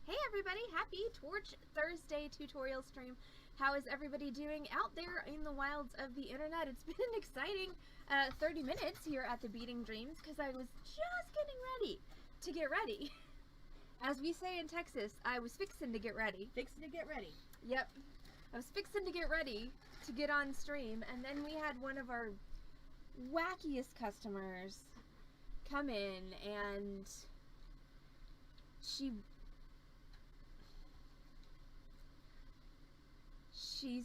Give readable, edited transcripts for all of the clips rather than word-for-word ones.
Hey everybody, happy Torch Thursday tutorial stream. How is everybody doing out there in the wilds of the internet? It's been an exciting 30 minutes here at the Beading Dreams because I was just getting ready to get ready. As we say in Texas, I was fixing to get ready. Fixing to get ready. Yep. I was fixing to get ready to get on stream, and then we had one of our wackiest customers come in, and she's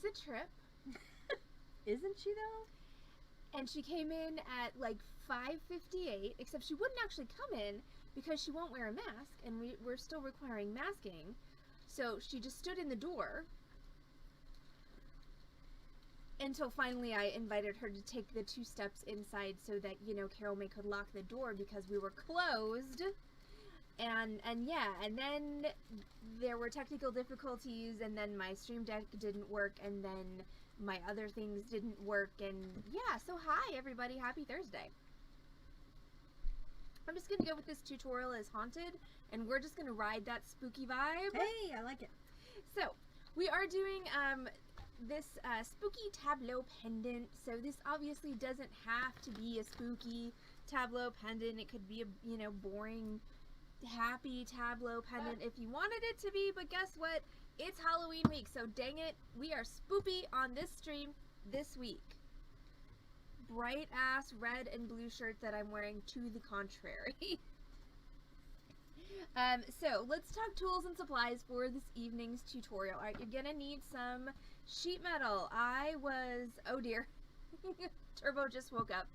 a trip. Isn't she though? And she came in at like 5:58, except she wouldn't actually come in because she won't wear a mask, and we're still requiring masking. So she just stood in the door until finally I invited her to take the 2 steps inside so that, you know, Carol May could lock the door because we were closed. And yeah, and then there were technical difficulties, and then my Stream Deck didn't work, and then my other things didn't work, and yeah, so hi everybody, happy Thursday. I'm just gonna go with this tutorial as haunted, and we're just gonna ride that spooky vibe. Hey, I like it. So, we are doing this spooky Tableau pendant. So this obviously doesn't have to be a spooky Tableau pendant. It could be a, you know, boring happy Tableau pendant if you wanted it to be, but guess what? It's Halloween week, so dang it, we are spoopy on this stream this week. Bright ass red and blue shirt that I'm wearing to the contrary. So let's talk tools and supplies for this evening's tutorial. Alright, you're gonna need some sheet metal. Oh dear, Turbo just woke up.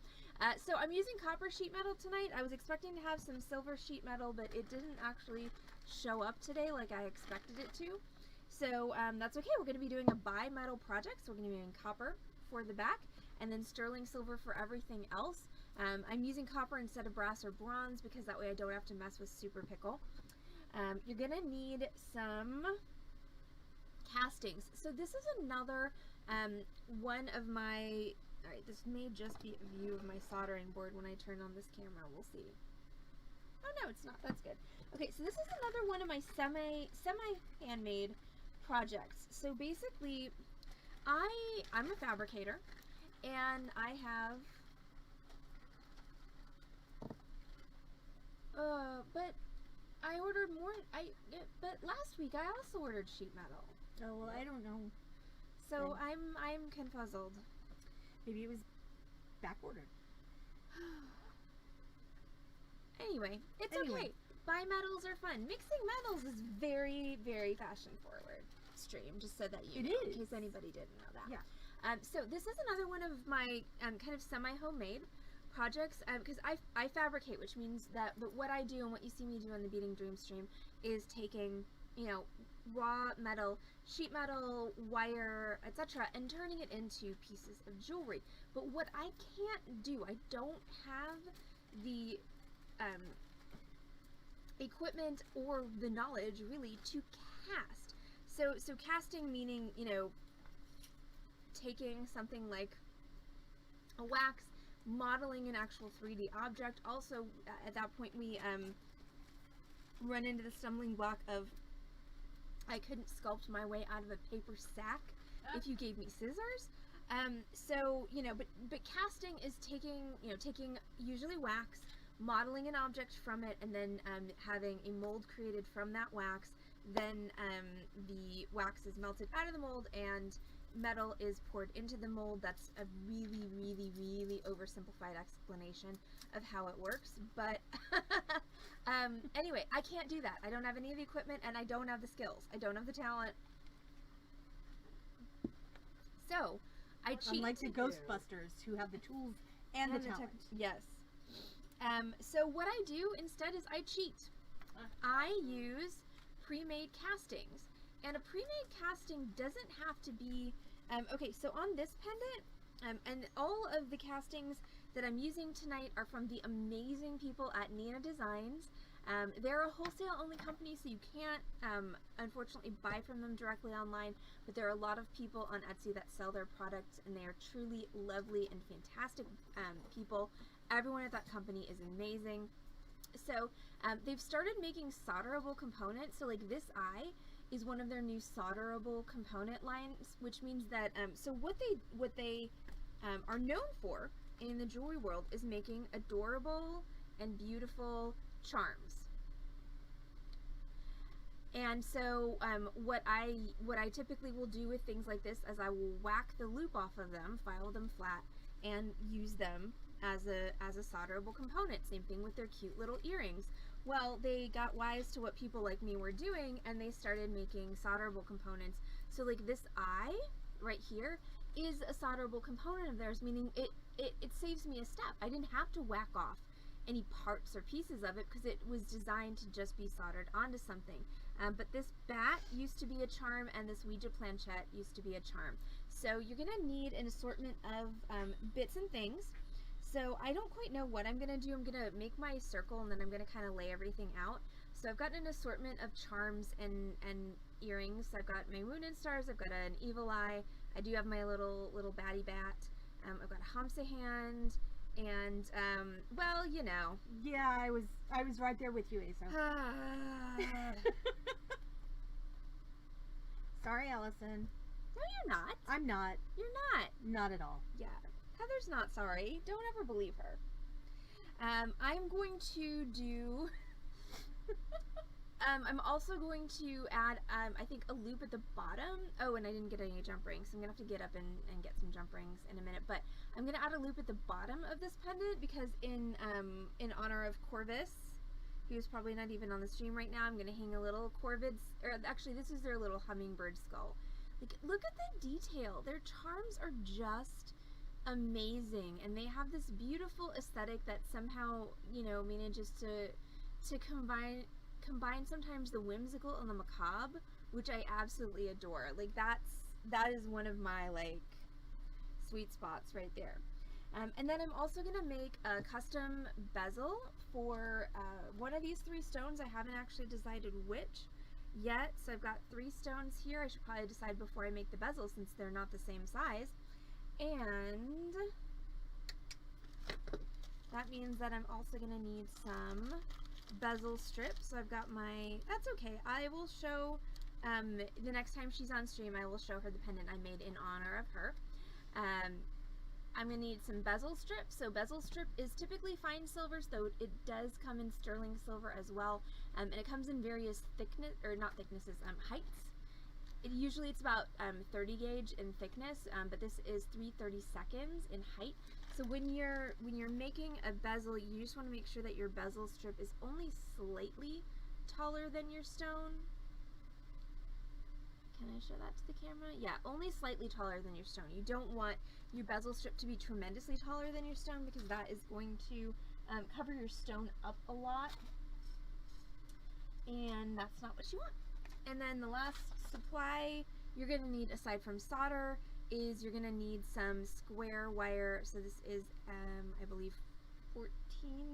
So I'm using copper sheet metal tonight. I was expecting to have some silver sheet metal, but it didn't actually show up today like I expected it to. So that's okay. We're going to be doing a bi-metal project. So we're going to be doing copper for the back and then sterling silver for everything else. I'm using copper instead of brass or bronze because that way I don't have to mess with Super Pickle. You're going to need some castings. So this is another one of my... Alright, this may just be a view of my soldering board when I turn on this camera. We'll see. Oh no, it's not. That's good. Okay, so this is another one of my semi-handmade projects. So basically, I'm a fabricator, and I have... but I ordered more... But last week I also ordered sheet metal. Oh, well, I don't know. So I'm confuzzled. Maybe it was back ordered. Anyway, it's okay. Bimetals are fun. Mixing metals is very, very fashion forward stream, just so that you know, in case anybody didn't know that. Yeah. So this is another one of my kind of semi-homemade projects because I fabricate, which means that what I do and what you see me do on the Beading Dream stream is taking, you know, raw metal, sheet metal, wire, etc., and turning it into pieces of jewelry. But what I can't do, I don't have the equipment or the knowledge really to cast. So casting meaning, you know, taking something like a wax, modeling an actual 3D object. Also, at that point, we run into the stumbling block of I couldn't sculpt my way out of a paper sack if you gave me scissors. So, you know, but casting is taking usually wax, modeling an object from it, and then having a mold created from that wax. Then the wax is melted out of the mold and metal is poured into the mold. That's a really, really, really oversimplified explanation of how it works. But anyway, I can't do that. I don't have any of the equipment, and I don't have the skills. I don't have the talent. So I cheat. Unlike the Ghostbusters, who have the tools and the talent. Yes. So what I do instead is I cheat. I use pre-made castings. And a pre-made casting doesn't have to be... okay, so on this pendant, and all of the castings that I'm using tonight are from the amazing people at Nina Designs. They're a wholesale-only company, so you can't, unfortunately, buy from them directly online, but there are a lot of people on Etsy that sell their products, and they are truly lovely and fantastic people. Everyone at that company is amazing. So they've started making solderable components. So like this eye is one of their new solderable component lines, which means that so what they are known for in the jewelry world is making adorable and beautiful charms. And so what I typically will do with things like this is I will whack the loop off of them, file them flat, and use them as a solderable component. Same thing with their cute little earrings. Well, they got wise to what people like me were doing, and they started making solderable components. So like this eye right here is a solderable component of theirs, meaning it saves me a step. I didn't have to whack off any parts or pieces of it because it was designed to just be soldered onto something. But this bat used to be a charm, and this Ouija planchette used to be a charm. So you're going to need an assortment of bits and things. So I don't quite know what I'm going to do. I'm going to make my circle, and then I'm going to kind of lay everything out. So I've got an assortment of charms and earrings. I've got my moon and stars. I've got an evil eye. I do have my little batty bat. I've got a Hamsa hand. And, well, you know. Yeah, I was right there with you, Asa. Sorry, Allison. No, you're not. I'm not. You're not. Not at all. Yeah. Heather's not sorry. Don't ever believe her. I'm going to do... I'm also going to add, I think, a loop at the bottom. Oh, and I didn't get any jump rings, so I'm going to have to get up and get some jump rings in a minute. But I'm going to add a loop at the bottom of this pendant because in honor of Corvus, who's probably not even on the stream right now, I'm going to hang a little Corvid's, or actually this is their little hummingbird skull. Like, look at the detail. Their charms are just amazing, and they have this beautiful aesthetic that somehow, you know, manages to combine sometimes the whimsical and the macabre, which I absolutely adore. Like that is one of my like sweet spots right there. And then I'm also gonna make a custom bezel for one of these 3 stones. I haven't actually decided which yet, so I've got 3 stones here. I should probably decide before I make the bezel since they're not the same size. And that means that I'm also gonna need some bezel strips. So I've got my, that's okay, I will show the next time she's on stream, I will show her the pendant I made in honor of her. I'm gonna need some bezel strips. So bezel strip is typically fine silvers, though it does come in sterling silver as well, and it comes in various thickness, or not thicknesses, heights. Usually it's about 30 gauge in thickness, but this is 3/32 in height. So when you're making a bezel, you just want to make sure that your bezel strip is only slightly taller than your stone. Can I show that to the camera? Yeah, only slightly taller than your stone. You don't want your bezel strip to be tremendously taller than your stone because that is going to cover your stone up a lot, and that's not what you want. And then the last supply you're going to need, aside from solder, is you're going to need some square wire. So this is, I believe, 14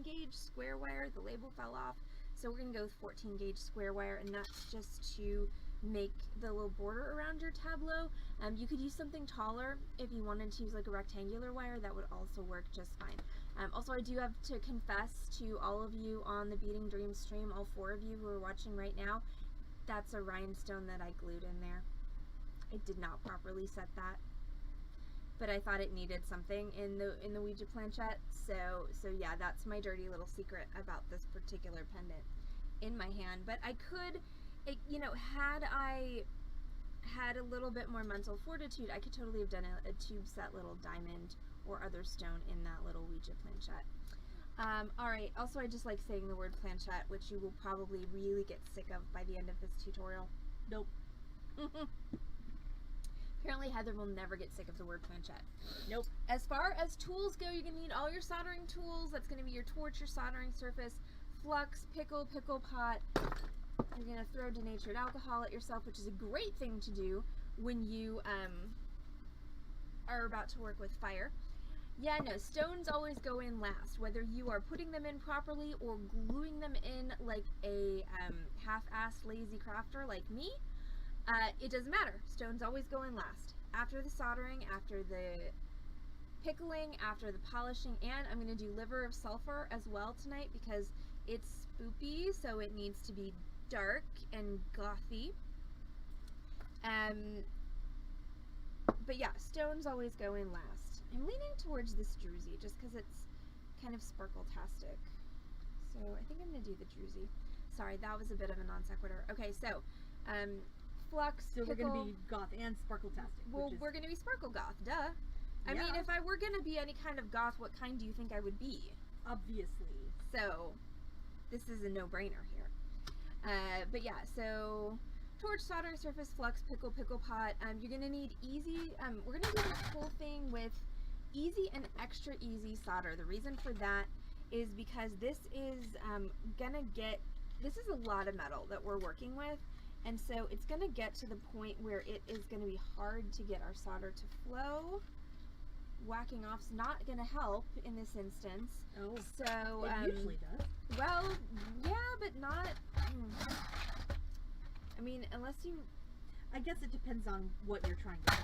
gauge square wire. The label fell off. So we're going to go with 14 gauge square wire, and that's just to make the little border around your tableau. You could use something taller if you wanted to use like a rectangular wire. That would also work just fine. Also, I do have to confess to all of you on the Beading Dreams stream, all 4 of you who are watching right now, that's a rhinestone that I glued in there. I did not properly set that, but I thought it needed something in the Ouija planchette. So yeah, that's my dirty little secret about this particular pendant in my hand. But I could, you know, had I had a little bit more mental fortitude, I could totally have done a tube set little diamond or other stone in that little Ouija planchette. Alright, also I just like saying the word planchette, which you will probably really get sick of by the end of this tutorial. Nope. Apparently Heather will never get sick of the word planchette. Nope. As far as tools go, you're going to need all your soldering tools. That's going to be your torch, your soldering surface, flux, pickle pot. You're going to throw denatured alcohol at yourself, which is a great thing to do when you are about to work with fire. Yeah, no, stones always go in last, whether you are putting them in properly or gluing them in like a half-assed lazy crafter like me. It doesn't matter. Stones always go in last. After the soldering, after the pickling, after the polishing, and I'm going to do liver of sulfur as well tonight because It's spoopy, so it needs to be dark and gothy. But yeah, stones always go in last. I'm leaning towards this druzy just because it's kind of sparkle-tastic. So I think I'm going to do the druzy. Sorry, that was a bit of a non sequitur. Okay, so flux, So pickle, we're going to be goth and sparkle-tastic. well, we're going to be sparkle goth, duh. I Yeah. mean, if I were going to be any kind of goth, what kind do you think I would be? Obviously. So this is a no-brainer here. But yeah, so torch, soldering surface, flux, pickle, pickle pot. You're going to need easy, we're going to do this whole thing with easy and extra easy solder. The reason for that is because this is this is a lot of metal that we're working with, and so it's going to get to the point where it is going to be hard to get our solder to flow. Whacking off's not going to help in this instance. Oh, so it usually does. well, yeah, but not. I mean, unless you. I guess it depends on what you're trying to say.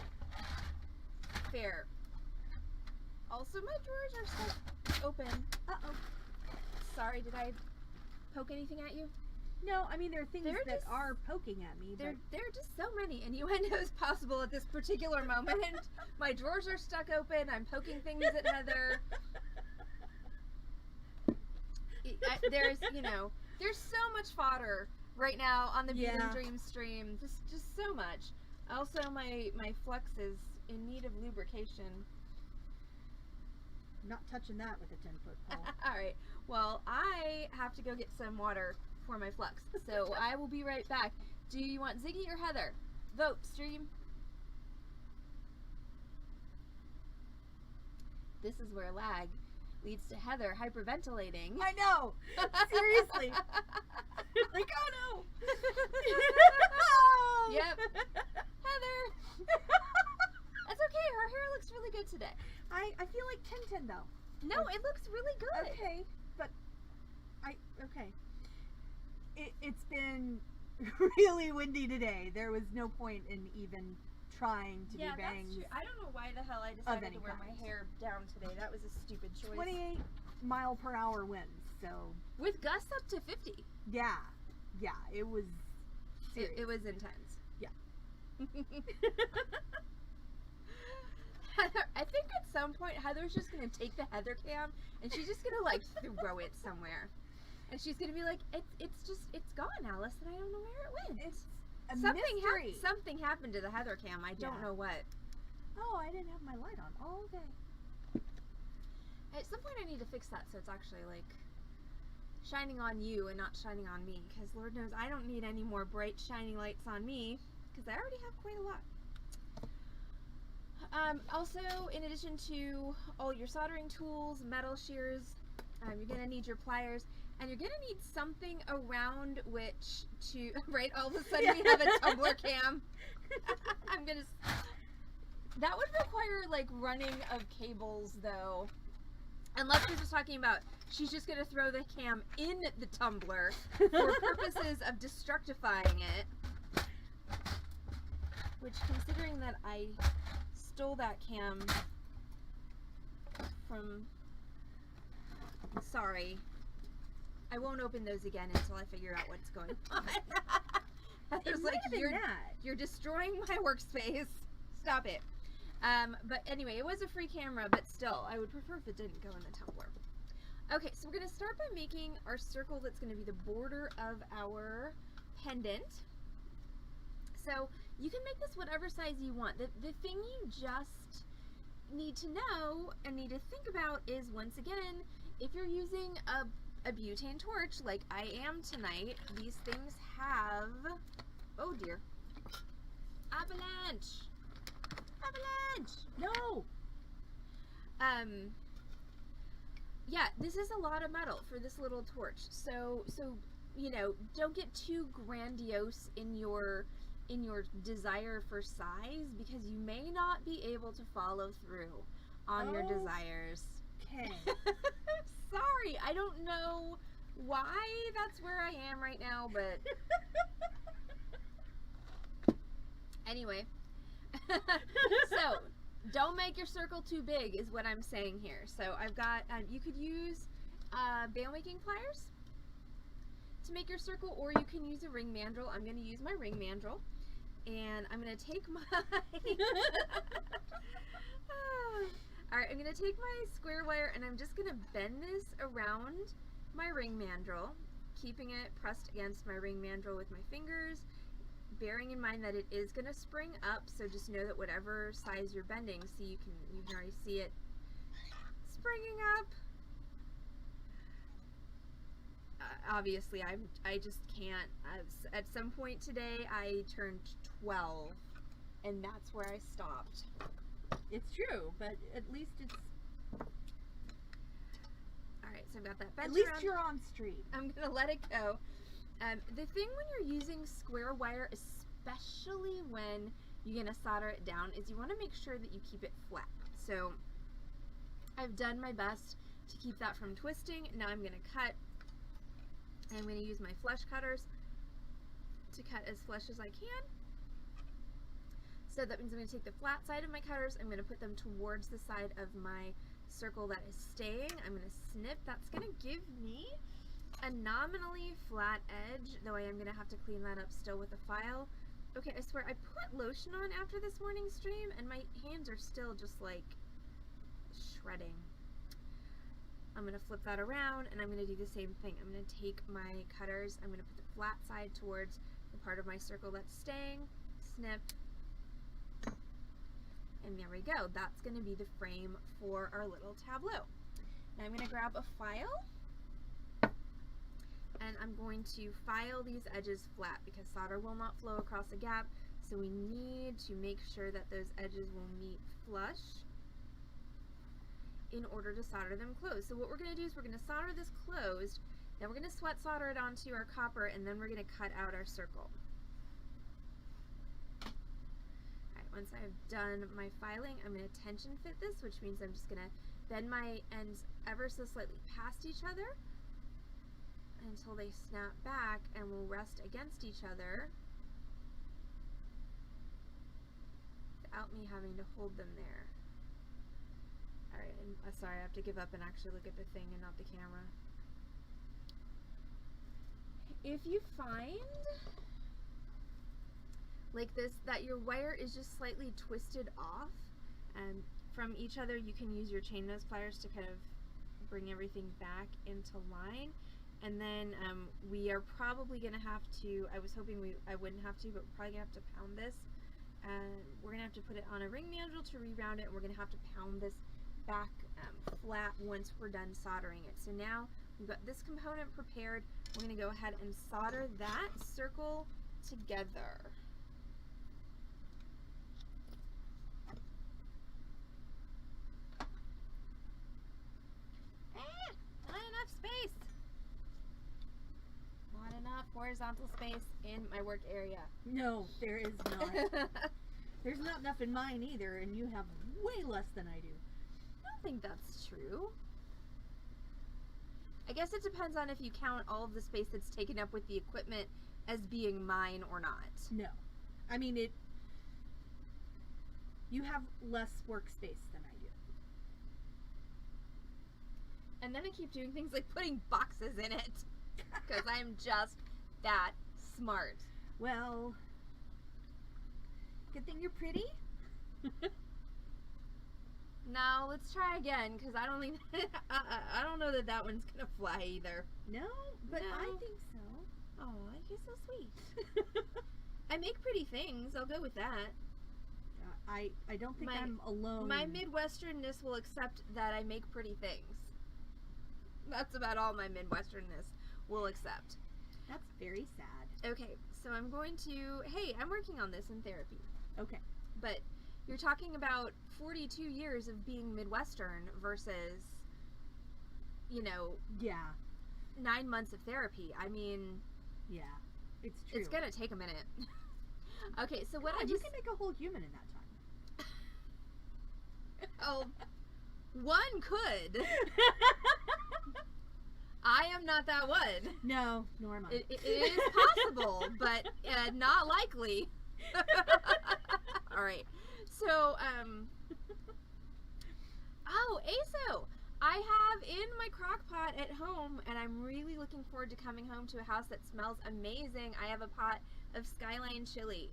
Fair. Also, my drawers are still open. Uh-oh. Sorry, did I poke anything at you? No, I mean, there are things They're that just- are poking at me. There are just so many innuendos possible at this particular moment. My drawers are stuck open. I'm poking things at Heather. There's so much fodder right now on the Beading Yeah. Dream stream. Just so much. Also, my flux is in need of lubrication. Not touching that with a 10-foot pole. All right. Well, I have to go get some water for my flux, so I will be right back. Do you want Ziggy or Heather? Vote, stream. This is where lag leads to Heather hyperventilating. I know! Seriously! Like, oh no! Yep. Heather! That's okay, her hair looks really good today. I feel like Tintin though. No, it looks really good. Okay, but okay. It's been really windy today. There was no point in even trying to Yeah, do bangs. that's true. I don't know why the hell I Of decided any to wear kind. my hair down today. That was a stupid choice. 28-mile-per-hour winds, so With gusts up to 50. yeah, it was serious. It was intense. Yeah. Heather, I think at some point Heather's just gonna take the Heather cam and she's just gonna like throw it somewhere, and she's gonna be like, it's gone, Alice, and I don't know where it went. It's a mystery. Something happened to the Heather cam. I don't Yeah. know what. Oh, I didn't have my light on all day. At some point I need to fix that so it's actually like shining on you and not shining on me, because Lord knows I don't need any more bright shining lights on me because I already have quite a lot. Also, in addition to all your soldering tools, metal shears, you're going to need your pliers, and you're going to need something around which to, right, all of a sudden we have a tumbler cam. That would require, like, running of cables, though. Unless we're just talking about, she's just going to throw the cam in the tumbler for purposes of destructifying it. Which, considering that I stole that cam from... Sorry. I won't open those again until I figure out what's going on. There's like, you're destroying my workspace. Stop it. But anyway, it was a free camera, but still, I would prefer if it didn't go in the tumbler. Okay, so we're going to start by making our circle that's going to be the border of our pendant. So you can make this whatever size you want. The thing you just need to know and need to think about is, once again, if you're using a butane torch like I am tonight, these things have, oh dear, avalanche. No! Yeah, this is a lot of metal for this little torch. So you know, don't get too grandiose in your desire for size, because you may not be able to follow through on your desires. Okay. Sorry, I don't know why that's where I am right now, but anyway. So, don't make your circle too big is what I'm saying here. So I've got, you could use band making pliers. to make your circle, or you can use a ring mandrel. I'm going to use my ring mandrel, and I'm going to take my alright, I'm going to take my square wire, and I'm just going to bend this around my ring mandrel, keeping it pressed against my ring mandrel with my fingers, bearing in mind that it is going to spring up, so just know that whatever size you're bending, see, you can already see it springing up. Obviously, I just can't. At some point today, I turned 12, and that's where I stopped. It's true, but at least it's... Alright, so I've got that bent At least around. you're on stream. I'm going to let it go. The thing when you're using square wire, especially when you're going to solder it down, is you want to make sure that you keep it flat. So I've done my best to keep that from twisting. Now I'm going to cut. I'm going to use my flush cutters to cut as flush as I can. So that means I'm going to take the flat side of my cutters, I'm going to put them towards the side of my circle that is staying. I'm going to snip. That's going to give me a nominally flat edge, though I am going to have to clean that up still with a file. Okay, I swear, I put lotion on after this morning's stream, and my hands are still just like shredding. I'm going to flip that around, and I'm going to do the same thing. I'm going to take my cutters, I'm going to put the flat side towards the part of my circle that's staying, snip, and there we go. That's going to be the frame for our little tableau. Now I'm going to grab a file, and I'm going to file these edges flat because solder will not flow across a gap, so we need to make sure that those edges will meet flush in order to solder them closed. So what we're going to do is we're going to solder this closed, then we're going to sweat solder it onto our copper, and then we're going to cut out our circle. Alright, once I've done my filing, I'm going to tension fit this, which means I'm just going to bend my ends ever so slightly past each other until they snap back and will rest against each other without me having to hold them there. Alright, sorry, I have to give up and actually look at the thing and not the camera. If you find like this, that your wire is just slightly twisted off from each other, you can use your chain nose pliers to kind of bring everything back into line. And then we are probably going to have to, I was hoping I wouldn't have to, but we're probably going to have to pound this. We're going to have to put it on a ring mandrel to re-round it, and we're going to have to pound this back flat once we're done soldering it. So now we've got this component prepared. We're going to go ahead and solder that circle together. Not enough space. Not enough horizontal space in my work area. No, there is not. There's not enough in mine either, and you have way less than I do. I don't think that's true. I guess it depends on if you count all of the space that's taken up with the equipment as being mine or not. No. I mean, you have less workspace than I do. And then I keep doing things like putting boxes in it because I'm just that smart. Well, good thing you're pretty. No, let's try again because I don't think I don't know that one's gonna fly either. No, but No. I think so. Oh, you're so sweet. I make pretty things. I'll go with that. I don't think I'm alone. My Midwesternness will accept that I make pretty things. That's about all my Midwesternness will accept. That's very sad. Okay, so I'm going to, hey, I'm working on this in therapy. Okay. But you're talking about 42 years of being Midwestern versus, you know, Yeah. 9 months of therapy. I mean, Yeah. It's true. it's gonna take a minute. Okay, so what God, I you just, can make a whole human in that time. oh, one could. I am not that one. No, nor am I. It is possible, but not likely. All right. So, oh, ASO, I have in my crock pot at home, and I'm really looking forward to coming home to a house that smells amazing. I have a pot of Skyline chili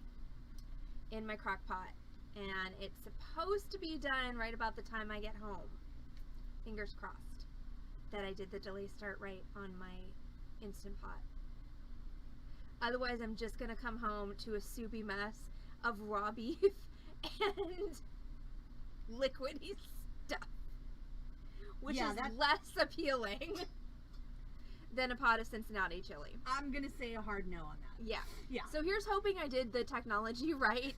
in my crock pot, and it's supposed to be done right about the time I get home. Fingers crossed that I did the delay start right on my Instant Pot. Otherwise, I'm just gonna come home to a soupy mess of raw beef and liquidy stuff, which is less appealing than a pot of Cincinnati chili. I'm gonna say a hard no on that. Yeah. Yeah. So here's hoping I did the technology right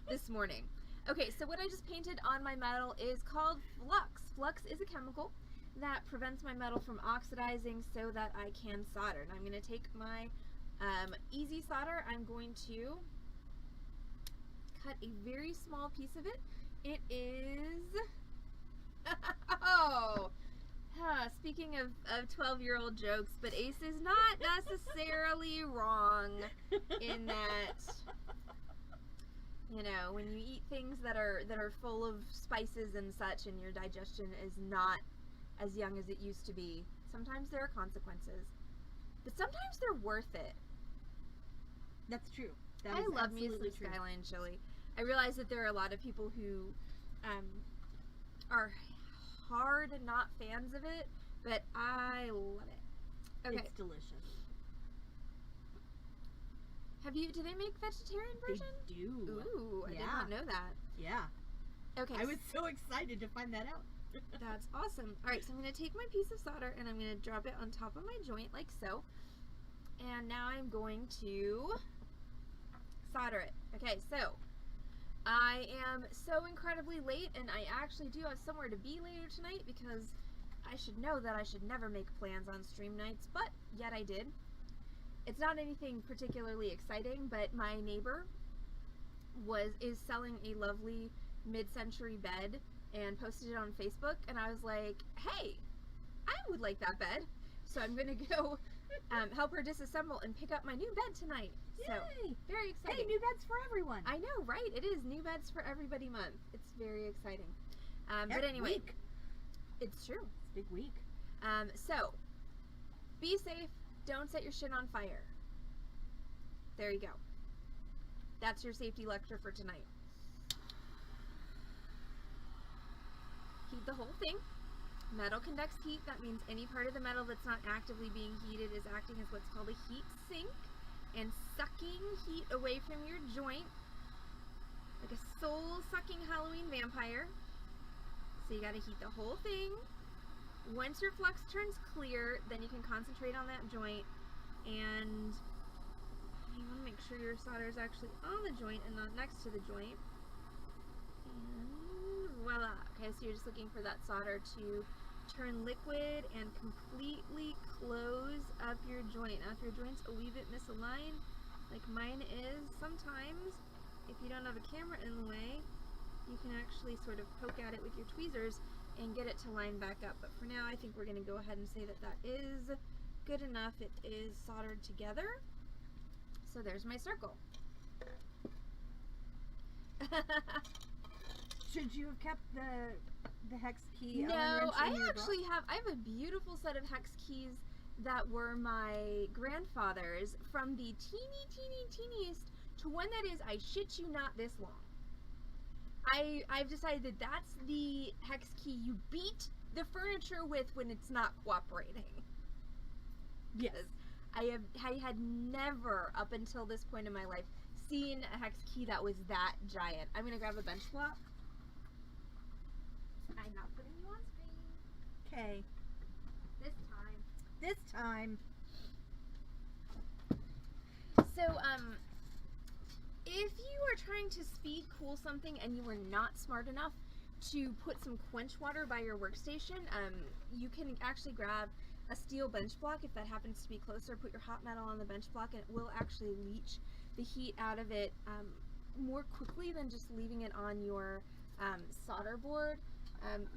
this morning. Okay, so what I just painted on my metal is called flux. Flux is a chemical that prevents my metal from oxidizing so that I can solder. And I'm going to take my easy solder. I'm going to cut a very small piece of it. It is... oh! Speaking of 12-year-old jokes, but Ace is not necessarily wrong in that, you know, when you eat things that are full of spices and such, and your digestion is not as young as it used to be, sometimes there are consequences, but sometimes they're worth it. That's true. I love me some Skyline chili. I realize that there are a lot of people who are hard not fans of it, but I love it. Okay. It's delicious. Do they make vegetarian version? They do. Ooh, I did not know that. Yeah. Okay. I was so excited to find that out. That's awesome. Alright, so I'm going to take my piece of solder and I'm going to drop it on top of my joint like so. And now I'm going to solder it. Okay, so I am so incredibly late, and I actually do have somewhere to be later tonight because I should know that I should never make plans on stream nights, but yet I did. It's not anything particularly exciting, but my neighbor is selling a lovely mid-century bed and posted it on Facebook, and I was like, hey, I would like that bed. So I'm going to go help her disassemble and pick up my new bed tonight. Yay! So, very exciting. Hey, new beds for everyone. I know, right? It is New Beds for Everybody month. It's very exciting. But anyway, week. It's true. It's a big week. So, be safe. Don't set your shit on fire. There you go. That's your safety lecture for tonight. Heat the whole thing. Metal conducts heat. That means any part of the metal that's not actively being heated is acting as what's called a heat sink and sucking heat away from your joint like a soul-sucking Halloween vampire. So you gotta heat the whole thing. Once your flux turns clear, then you can concentrate on that joint, and you want to make sure your solder is actually on the joint and not next to the joint. And voila. Okay, so you're just looking for that solder to turn liquid and completely close up your joint. Now, if your joint's a wee bit misaligned, like mine is, sometimes, if you don't have a camera in the way, you can actually sort of poke at it with your tweezers and get it to line back up. But for now, I think we're going to go ahead and say that that is good enough. It is soldered together. So there's my circle. Should you have kept the hex key? No, I have a beautiful set of hex keys that were my grandfather's, from the teeniest to one that is, I shit you not, this long. I've decided that that's the hex key you beat the furniture with when it's not cooperating. Yes. I had never, up until this point in my life, seen a hex key that was that giant. I'm gonna grab a bench block. I'm not putting you on screen. Okay. This time. So, if you are trying to speed cool something and you are not smart enough to put some quench water by your workstation, you can actually grab a steel bench block. If that happens to be closer, put your hot metal on the bench block and it will actually leach the heat out of it more quickly than just leaving it on your solder board.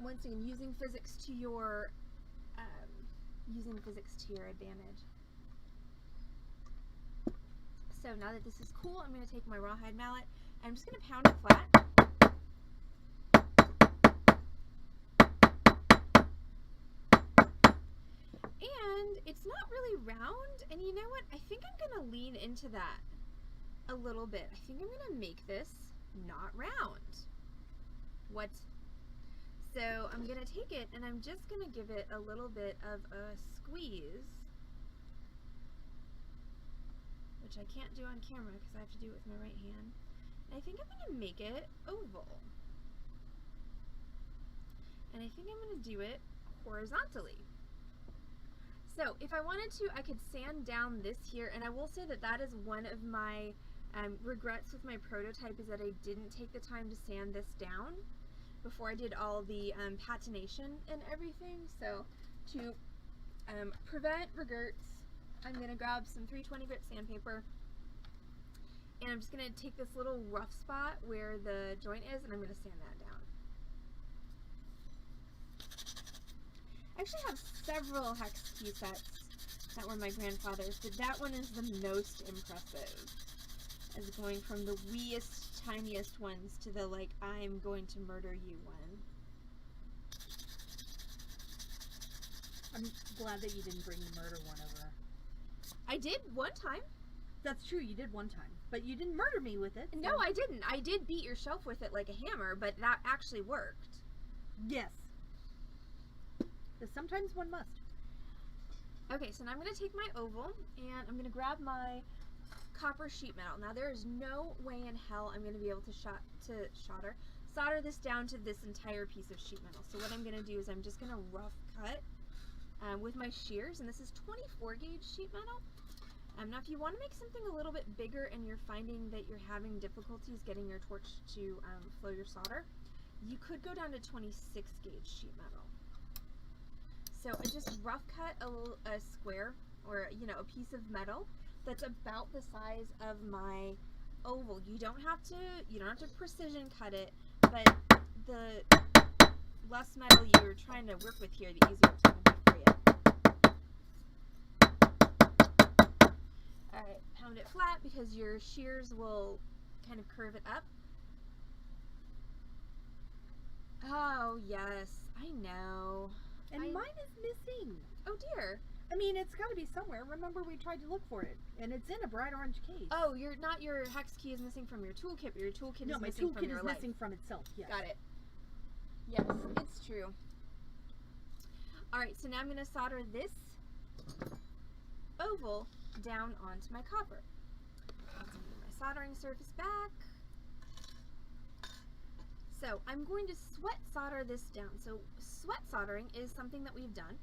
Once again, using physics to your advantage. So now that this is cool, I'm going to take my rawhide mallet and I'm just going to pound it flat. it's not really round, and you know what? I think I'm gonna lean into that a little bit. I think I'm gonna make this not round. What? So I'm gonna take it and I'm just gonna give it a little bit of a squeeze, which I can't do on camera because I have to do it with my right hand. And I think I'm gonna make it oval. And I think I'm gonna do it horizontally. So if I wanted to, I could sand down this here, and I will say that that is one of my regrets with my prototype, is that I didn't take the time to sand this down before I did all the patination and everything. So to prevent regrets, I'm going to grab some 320 grit sandpaper, and I'm just going to take this little rough spot where the joint is, and I'm going to sand that down. I actually have several hex key sets that were my grandfather's, but that one is the most impressive, as going from the weeest, tiniest ones to the like, I'm going to murder you one. I'm glad that you didn't bring the murder one over. I did one time. That's true, you did one time, but you didn't murder me with it. So. No, I didn't. I did beat your shelf with it like a hammer, but that actually worked. Yes. Because sometimes one must. Okay, so now I'm going to take my oval and I'm going to grab my copper sheet metal. Now there is no way in hell I'm going to be able to solder this down to this entire piece of sheet metal. So what I'm going to do is I'm just going to rough cut with my shears, and this is 24 gauge sheet metal. Now if you want to make something a little bit bigger and you're finding that you're having difficulties getting your torch to flow your solder, you could go down to 26 gauge sheet metal. So I just rough cut a square, or you know, a piece of metal that's about the size of my oval. You don't have to precision cut it, but the less metal you're trying to work with here, the easier it's going to be for you. Alright, pound it flat because your shears will kind of curve it up. Oh yes, I know. And mine is missing. Oh dear. I mean, it's got to be somewhere. Remember, we tried to look for it, and it's in a bright orange case. Oh, your hex key is missing from your toolkit, but your toolkit is missing from your life. No, my toolkit is missing from itself. Yes. Got it. Yes, it's true. All right, so now I'm going to solder this oval down onto my copper. Let's move my soldering surface back. So I'm going to sweat solder this down. So sweat soldering is something that we've done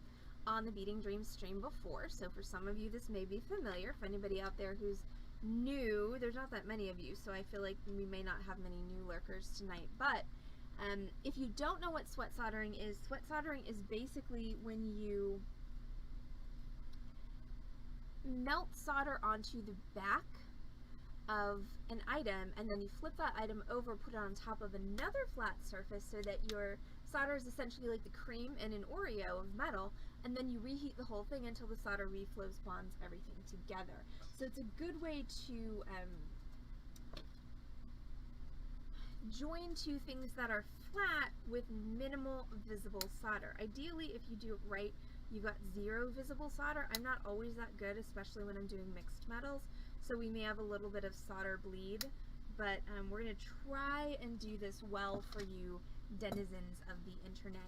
on the Beading Dreams stream before. So for some of you, this may be familiar. For anybody out there who's new, there's not that many of you, so I feel like we may not have many new lurkers tonight. But if you don't know what sweat soldering is basically when you melt solder onto the back of an item, and then you flip that item over, put it on top of another flat surface so that your solder is essentially like the cream in an Oreo of metal, and then you reheat the whole thing until the solder reflows, bonds everything together. So it's a good way to join two things that are flat with minimal visible solder. Ideally, if you do it right, you've got zero visible solder. I'm not always that good, especially when I'm doing mixed metals. So we may have a little bit of solder bleed, but we're going to try and do this well for you denizens of the internet.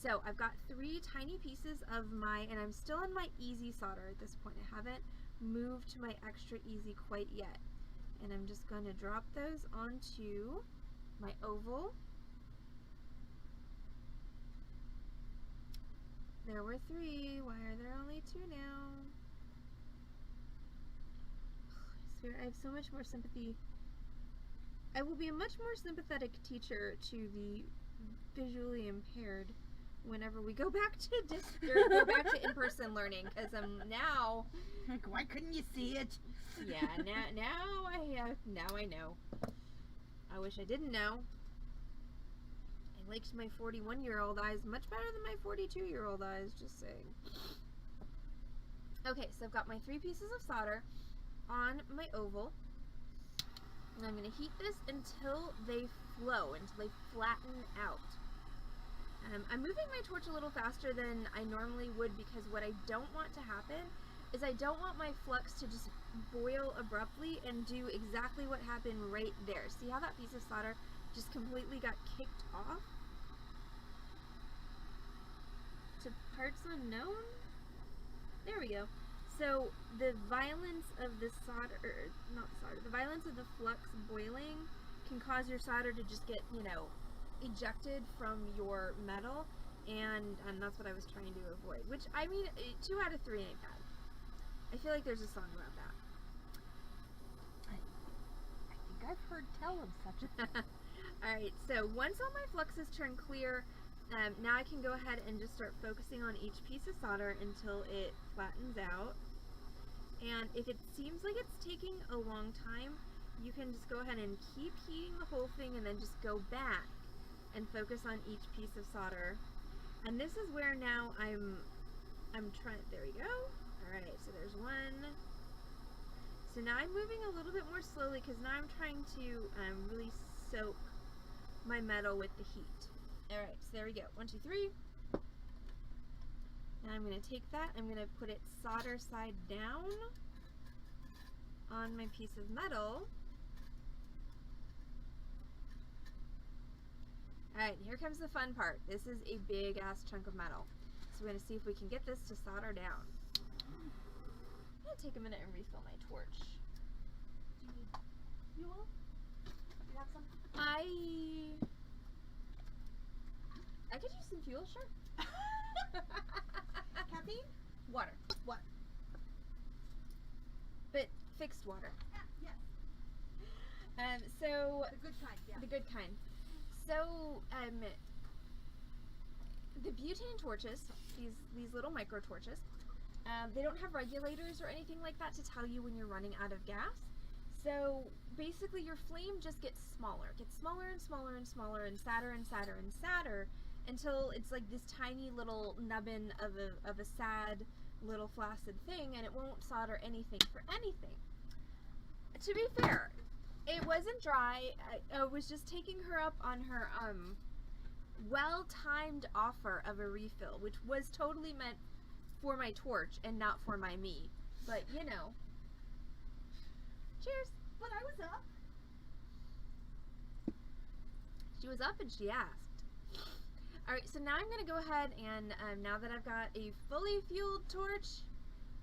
So I've got 3 tiny pieces of my, and I'm still in my easy solder at this point. I haven't moved to my extra easy quite yet. And I'm just going to drop those onto my oval. There were 3. Why are there only 2 now? I swear I have so much more sympathy. I will be a much more sympathetic teacher to the visually impaired whenever we go back to in-person learning, because now, like, why couldn't you see it? Yeah, now I know. I wish I didn't know. I liked my 41-year-old eyes much better than my 42-year-old eyes, just saying. Okay, so I've got my 3 pieces of solder on my oval, and I'm going to heat this until they flow, until they flatten out. I'm moving my torch a little faster than I normally would because what I don't want to happen is I don't want my flux to just boil abruptly and do exactly what happened right there. See how that piece of solder just completely got kicked off to parts unknown? There we go. So the violence of the solder, not solder, the violence of the flux boiling can cause your solder to just get, you know, ejected from your metal, and that's what I was trying to avoid. Which, I mean, 2 out of 3 ain't bad. I feel like there's a song about that. I think I've heard tell of such a thing. Alright, so once all my fluxes turn clear, now I can go ahead and just start focusing on each piece of solder until it flattens out. And if it seems like it's taking a long time, you can just go ahead and keep heating the whole thing and then just go back and focus on each piece of solder. And this is where now I'm trying, there we go. Alright, so there's one. So now I'm moving a little bit more slowly because now I'm trying to really soak my metal with the heat. Alright, so there we go. 1, 2, 3. Now I'm going to take that, I'm going to put it solder side down on my piece of metal. Alright, here comes the fun part. This is a big ass chunk of metal. So we're going to see if we can get this to solder down. I'm going to take a minute and refill my torch. Do you need fuel? You have some? I could use some fuel, sure. Caffeine? Water. What? But fixed water. Yes. So The good kind, yeah. the good kind. So the butane torches, these little micro torches, they don't have regulators or anything like that to tell you when you're running out of gas. So basically your flame just gets smaller. It gets smaller and smaller and smaller and sadder and sadder and sadder until it's like this tiny little nubbin of a sad little flaccid thing, and it won't solder anything for anything. To be fair, it wasn't dry. I was just taking her up on her well-timed offer of a refill, which was totally meant for my torch and not for my me. But you know. Cheers. But I was up. She was up and she asked. Alright, so now I'm going to go ahead and now that I've got a fully fueled torch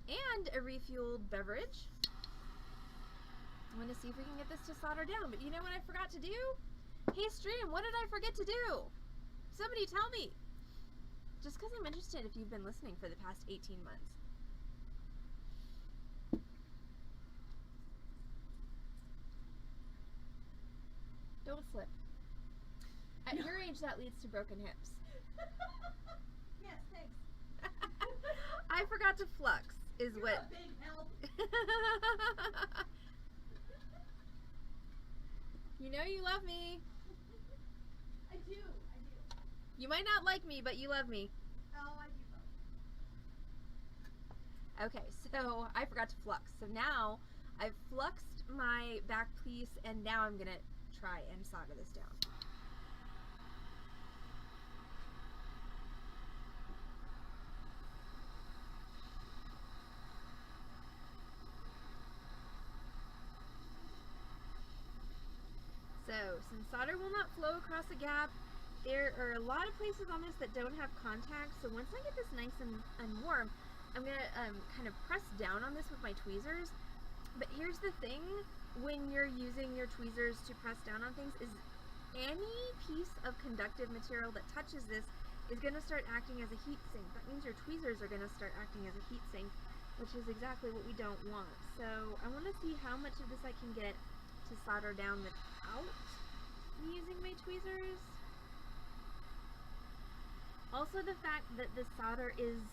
and a refueled beverage, I'm going to see if we can get this to solder down. But you know what I forgot to do? Hey stream, what did I forget to do? Somebody tell me. Just because I'm interested if you've been listening for the past 18 months. Don't slip. At your age, that leads to broken hips. Yes, thanks. I forgot to flux, is You're what. a big help. You know you love me. I do. You might not like me, but you love me. Oh, I do both. Okay, so I forgot to flux. So now I've fluxed my back piece, and now I'm gonna try and solder this down. So, since solder will not flow across a gap, there are a lot of places on this that don't have contact. So once I get this nice and warm, I'm going to kind of press down on this with my tweezers. But here's the thing, when you're using your tweezers to press down on things, is any piece of conductive material that touches this is going to start acting as a heat sink. That means your tweezers are going to start acting as a heat sink, which is exactly what we don't want. So I want to see how much of this I can get to solder down without me using my tweezers. Also, the fact that the solder is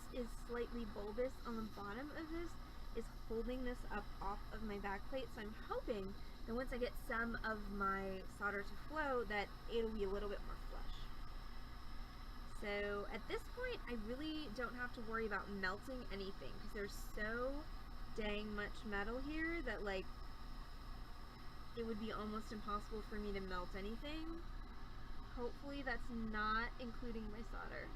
slightly bulbous on the bottom of this is holding this up off of my back plate, so I'm hoping that once I get some of my solder to flow that it'll be a little bit more flush. So at this point I really don't have to worry about melting anything because there's so dang much metal here that like it would be almost impossible for me to melt anything. hopefully that's not including my solder.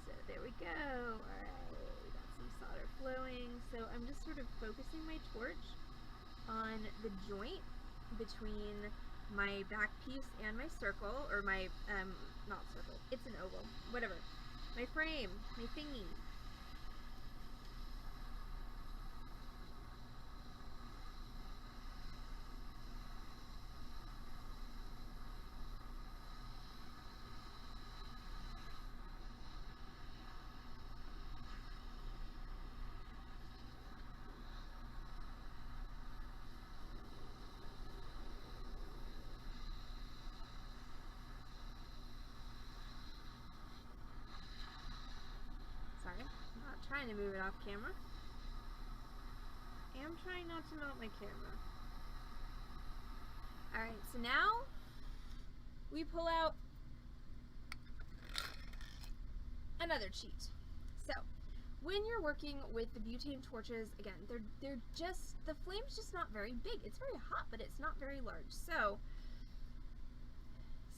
So there we go. Alright, we got some solder flowing. So I'm just sort of focusing my torch on the joint between my back piece and my circle, or my, not circle, it's an oval, whatever. My frame, my thingy. Sorry, I'm not trying to move it off camera. I am trying not to melt my camera. Alright, so now we pull out another cheat. So, when you're working with the butane torches, again, they're just, the flame's just not very big. It's very hot, but it's not very large. So,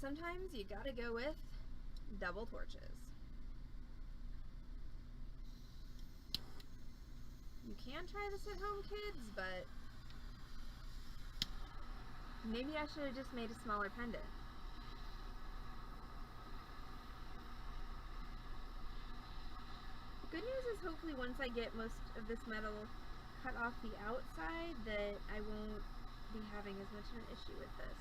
sometimes you gotta go with double torches. You can try this at home, kids, but maybe I should have just made a smaller pendant. The good news is hopefully once I get most of this metal cut off the outside that I won't be having as much of an issue with this.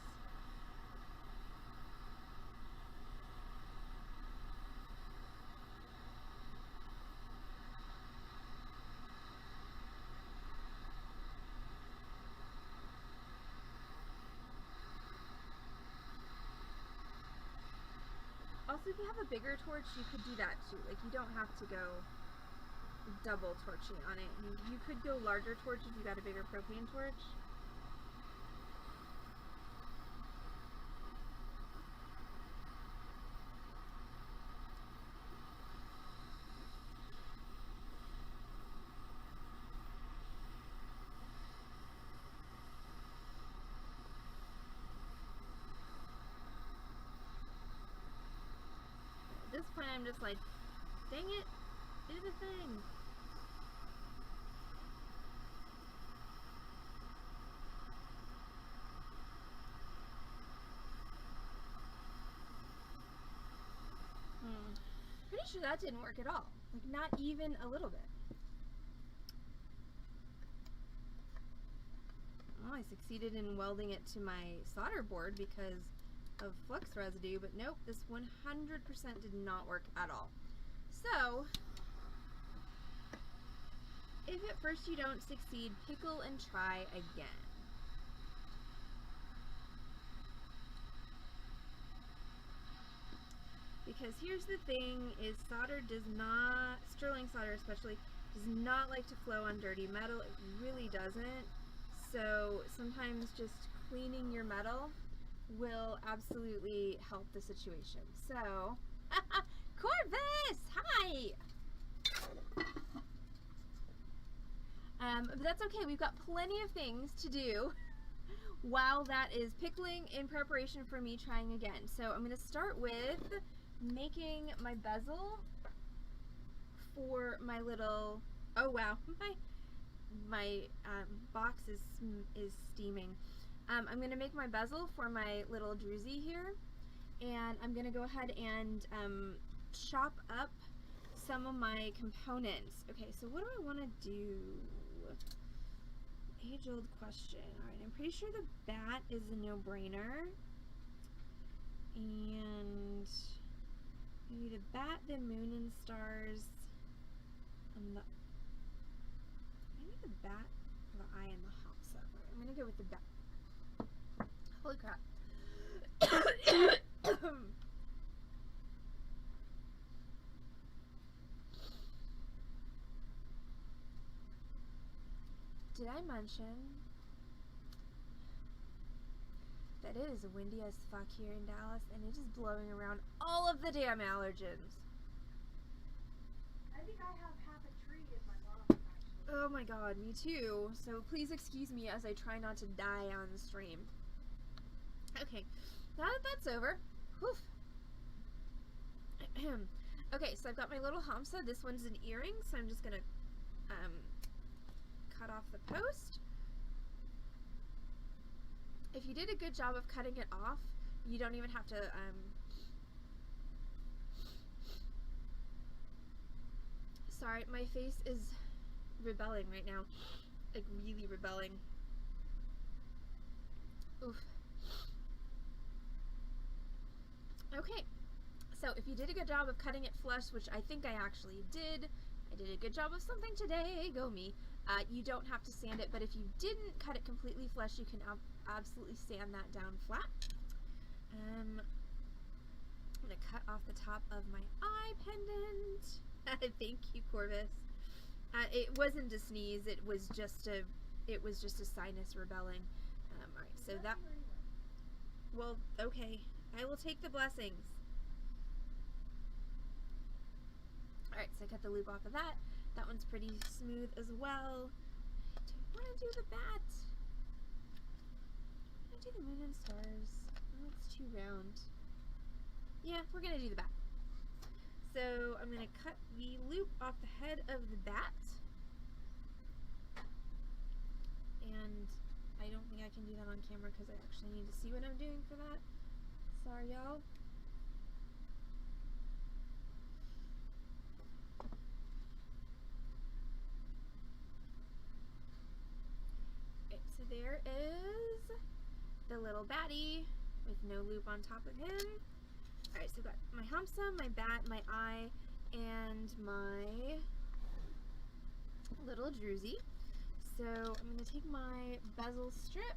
Also, if you have a bigger torch, you could do that too. Like, you don't have to go double torching on it. You could go larger torch if you got a bigger propane torch. At this point, I'm just like, dang it, do the thing. Pretty sure that didn't work at all. Like, not even a little bit. Well, I succeeded in welding it to my solder board because of flux residue, but nope, this 100% did not work at all. So, if at first you don't succeed, pickle and try again. Because here's the thing, is solder does not, sterling solder especially, does not like to flow on dirty metal. It really doesn't. So sometimes just cleaning your metal will absolutely help the situation. So, Corvus, hi! But that's okay, we've got plenty of things to do while that is pickling in preparation for me trying again. So I'm going to start with making my bezel for my little, oh wow, my box is steaming. I'm going to make my bezel for my little druzy here, and I'm going to go ahead and chop up some of my components. Okay, so what do I want to do? Age-old question. Alright, I'm pretty sure the bat is a no-brainer. And maybe the bat, the moon and stars, and maybe the bat, the eye, and the hops up. Alright, I'm gonna go with the bat. Holy crap. Did I mention that it is windy as fuck here in Dallas and it is blowing around all of the damn allergens? I think I have half a tree in my mom, actually. Oh my god, me too. So please excuse me as I try not to die on the stream. Okay, now that that's over, Whew. Okay, so I've got my little hamsa. This one's an earring, so I'm just gonna cut off the post. If you did a good job of cutting it off, you don't even have to sorry, my face is rebelling right now, like really rebelling. Oof. Okay, so if you did a good job of cutting it flush, which I think I actually did, I did a good job of something today, go me. You don't have to sand it, but if you didn't cut it completely flush, you can absolutely sand that down flat. I'm gonna cut off the top of my eye pendant. Thank you, Corvus. It wasn't a sneeze. It was just a sinus rebelling. All right, so that. Well, okay. I will take the blessings. All right, so I cut the loop off of that. That one's pretty smooth as well. Do I want to do the bat? I'm gonna do the moon and stars. Oh, it's too round. Yeah, we're gonna do the bat. So I'm gonna cut the loop off the head of the bat. And I don't think I can do that on camera because I actually need to see what I'm doing for that. Sorry, y'all. Okay, so there is the little batty with no loop on top of him. Alright, so I've got my hamsa, my bat, my eye, and my little druzy. So I'm going to take my bezel strip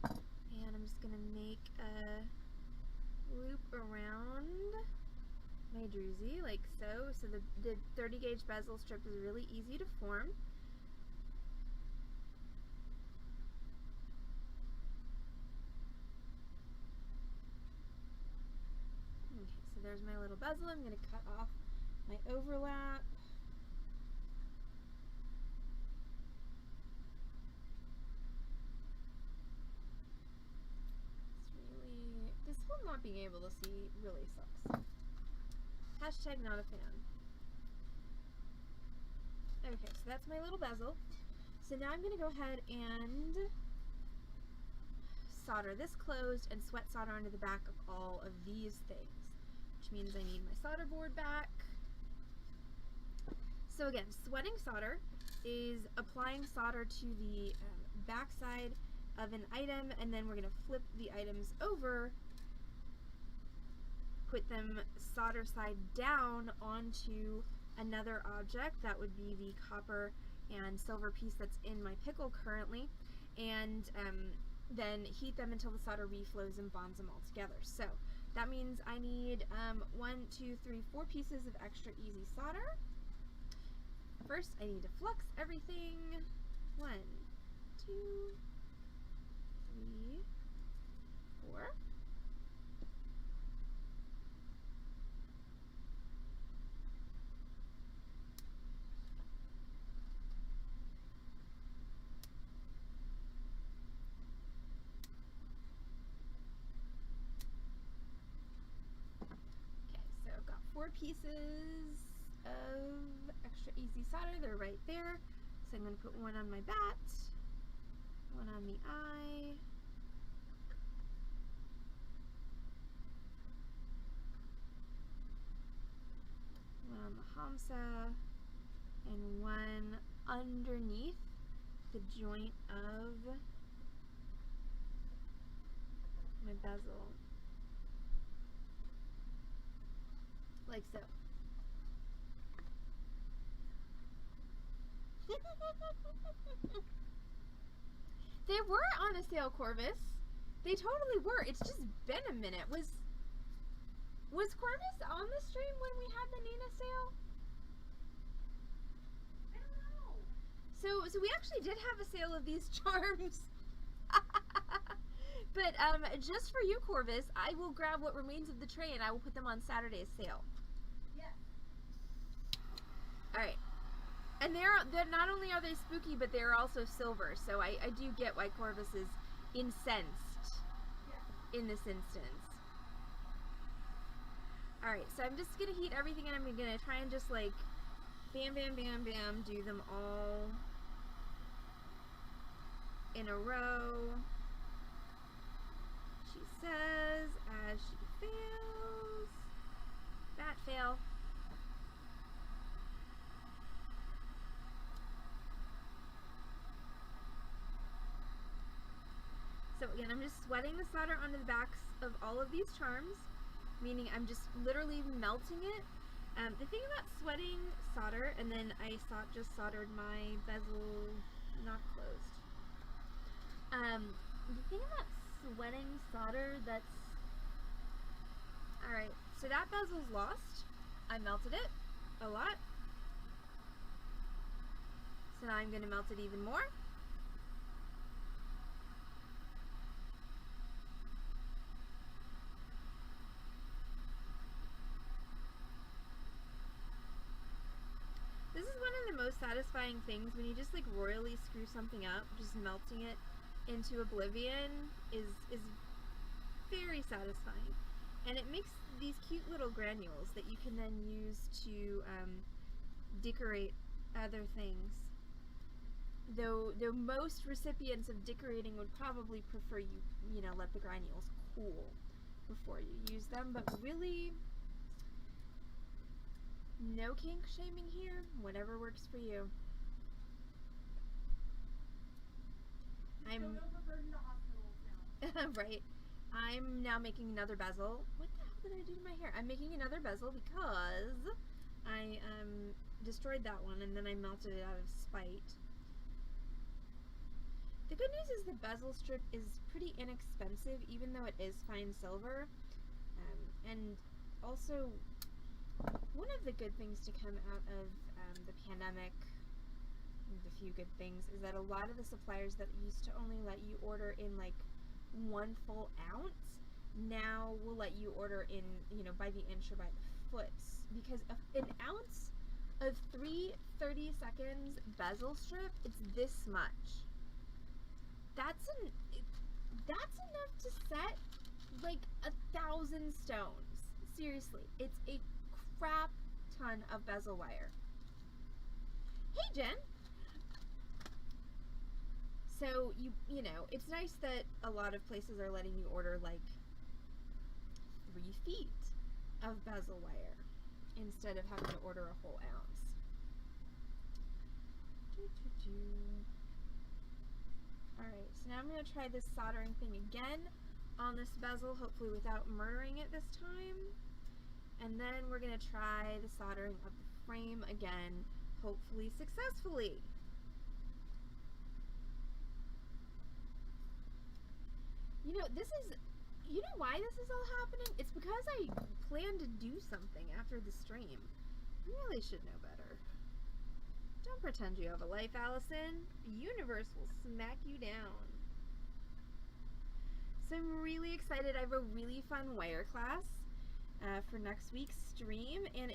and I'm just going to make a loop around my druzy like so. So the 30 gauge bezel strip is really easy to form. Okay, so there's my little bezel. I'm going to cut off my overlap. Not being able to see really sucks. Hashtag not a fan. Okay, so that's my little bezel. So now I'm going to go ahead and solder this closed and sweat solder onto the back of all of these things, which means I need my solder board back. So again, sweating solder is applying solder to the back side of an item, and then we're going to flip the items over, put them solder side down onto another object. That would be the copper and silver piece that's in my pickle currently, and then heat them until the solder reflows and bonds them all together. So that means I need 1, 2, 3, 4 pieces of extra easy solder. First I need to flux everything. 1, 2, 3, 4. Pieces of extra easy solder. They're right there. So I'm going to put one on my bat, one on the eye, one on the hamsa, and one underneath the joint of my bezel. Like so. They were on a sale, Corvus. They totally were. It's just been a minute. Was Corvus on the stream when we had the Nina sale? I don't know. So we actually did have a sale of these charms. But just for you, Corvus, I will grab what remains of the tray and I will put them on Saturday's sale. Alright, and they're not only are they spooky, but they're also silver, so I do get why Corvus is incensed. Yeah. in this instance. Alright, so I'm just gonna heat everything and I'm gonna try and just like bam, bam, bam, bam, do them all in a row. She says as she fails. That fail. So again, I'm just sweating the solder onto the backs of all of these charms, meaning I'm just literally melting it. The thing about sweating solder, and then I just soldered my bezel not closed. The thing about sweating solder that's... Alright, so that bezel's lost. I melted it a lot. So now I'm going to melt it even more. This is one of the most satisfying things when you just like royally screw something up. Just melting it into oblivion is very satisfying, and it makes these cute little granules that you can then use to decorate other things. Though most recipients of decorating would probably prefer you know, let the granules cool before you use them, but really, no kink shaming here. Whatever works for you. Right. I'm now making another bezel. What the hell did I do to my hair? I'm making another bezel because I destroyed that one and then I melted it out of spite. The good news is the bezel strip is pretty inexpensive, even though it is fine silver. And also, one of the good things to come out of the pandemic, the few good things, is that a lot of the suppliers that used to only let you order in like 1 full ounce now will let you order in, you know, by the inch or by the foot, because an ounce of 3 30-second bezel strip, it's this much. That's enough to set like 1,000 stones. Seriously, it's a crap ton of bezel wire. Hey Jen. So you know, it's nice that a lot of places are letting you order like 3 feet of bezel wire instead of having to order a whole ounce. Alright, so now I'm going to try this soldering thing again on this bezel, hopefully without murdering it this time. And then we're going to try the soldering of the frame again, hopefully successfully. You know, you know why this is all happening? It's because I plan to do something after the stream. You really should know better. Don't pretend you have a life, Allison. The universe will smack you down. So I'm really excited. I have a really fun wire class for next week's stream, and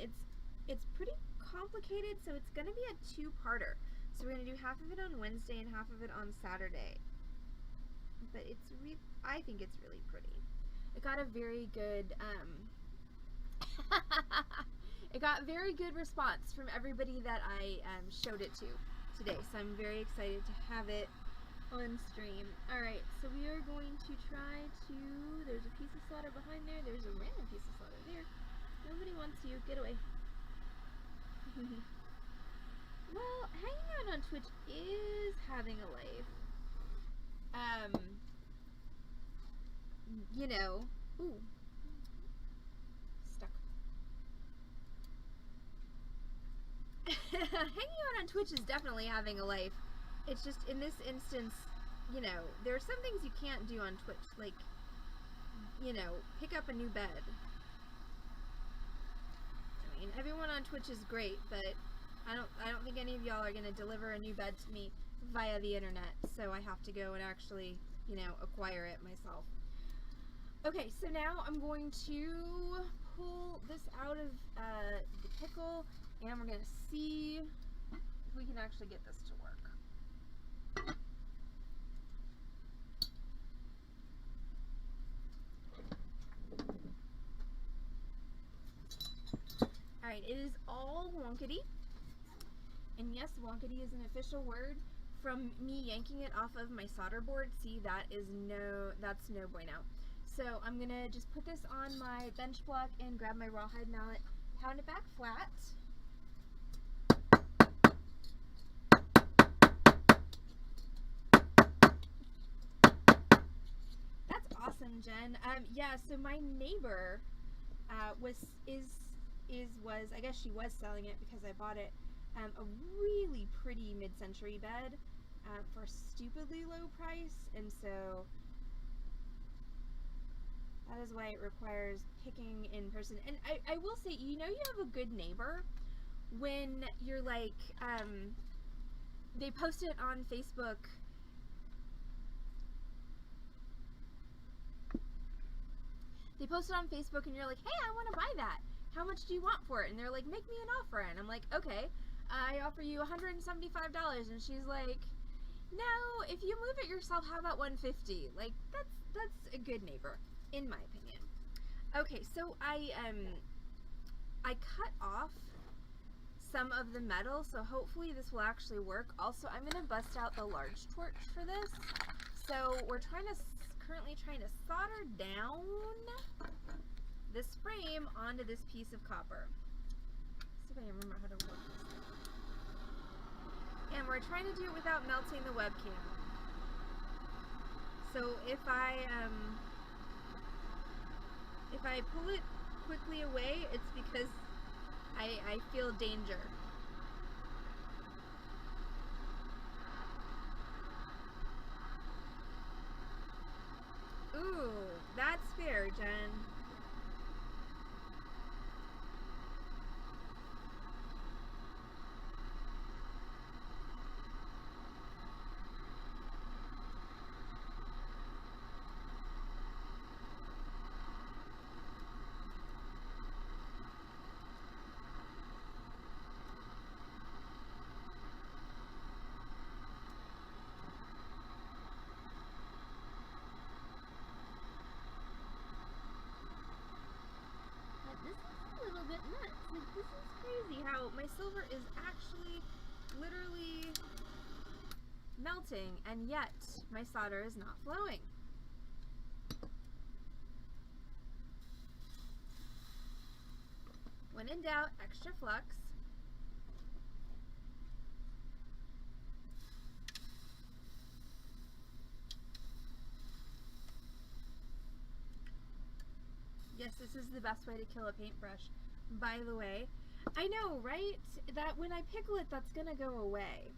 it's pretty complicated, so it's going to be a 2-parter. So we're going to do half of it on Wednesday and half of it on Saturday. But I think it's really pretty. It got a very good it got very good response from everybody that I showed it to today, so I'm very excited to have it on stream. Alright, so we are going to try to... There's a piece of solder behind there. There's a random piece of solder there. Nobody wants you. Get away. Well, hanging out on Twitch is having a life. You know... Ooh. Stuck. Hanging out on Twitch is definitely having a life. It's just, in this instance, you know, there are some things you can't do on Twitch, like, you know, pick up a new bed. I mean, everyone on Twitch is great, but I don't think any of y'all are gonna deliver a new bed to me via the internet, so I have to go and actually, you know, acquire it myself. Okay, so now I'm going to pull this out of the pickle, and we're gonna see if we can actually get this to work. Alright, it is all wonkety. And yes, wonkety is an official word from me yanking it off of my solder board. See, that's no bueno. So I'm gonna just put this on my bench block and grab my rawhide mallet, pound it back flat. That's awesome, Jen. Yeah, so my neighbor I guess she was selling it because I bought it, a really pretty mid-century bed for a stupidly low price, and so that is why it requires picking in person. And I will say, you know, you have a good neighbor when you're like, they post it on Facebook. They post it on Facebook and you're like, hey, I want to buy that. How much do you want for it? And they're like, make me an offer. And I'm like, okay, I offer you $175. And she's like, no, if you move it yourself, how about $150? Like, that's a good neighbor, in my opinion. Okay, so I cut off some of the metal, so hopefully this will actually work. Also, I'm going to bust out the large torch for this. So we're currently trying to solder down this frame onto this piece of copper. Let's see if I can remember how to work this thing. And we're trying to do it without melting the webcam. So if I pull it quickly away, it's because I feel danger. Ooh, that's fair, Jen. Bit nuts. Like, this is crazy how my silver is actually literally melting and yet my solder is not flowing. When in doubt, extra flux. Yes, this is the best way to kill a paintbrush. By the way, I know, right? That when I pickle it, that's gonna go away.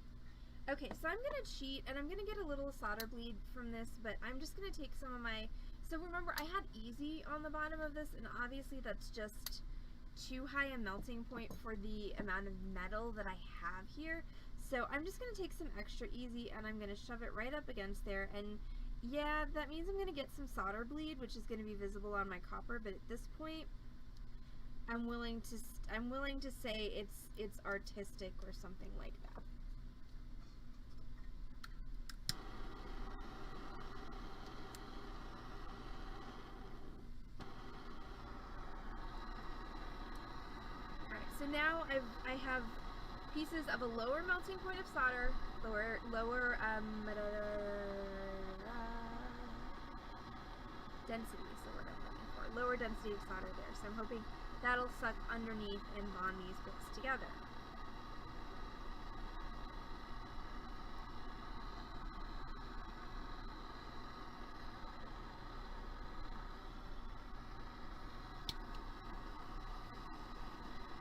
Okay, so I'm gonna cheat, and I'm gonna get a little solder bleed from this, but I'm just gonna take some of my, so remember, I had easy on the bottom of this, and obviously that's just too high a melting point for the amount of metal that I have here. So I'm just gonna take some extra easy, and I'm gonna shove it right up against there, and yeah, that means I'm gonna get some solder bleed, which is gonna be visible on my copper, but at this point, I'm willing to say it's artistic or something like that. Alright, so now I have pieces of a lower melting point of solder, lower density is the word I'm looking for. Lower density of solder there. So I'm hoping that'll suck underneath and bond these bits together.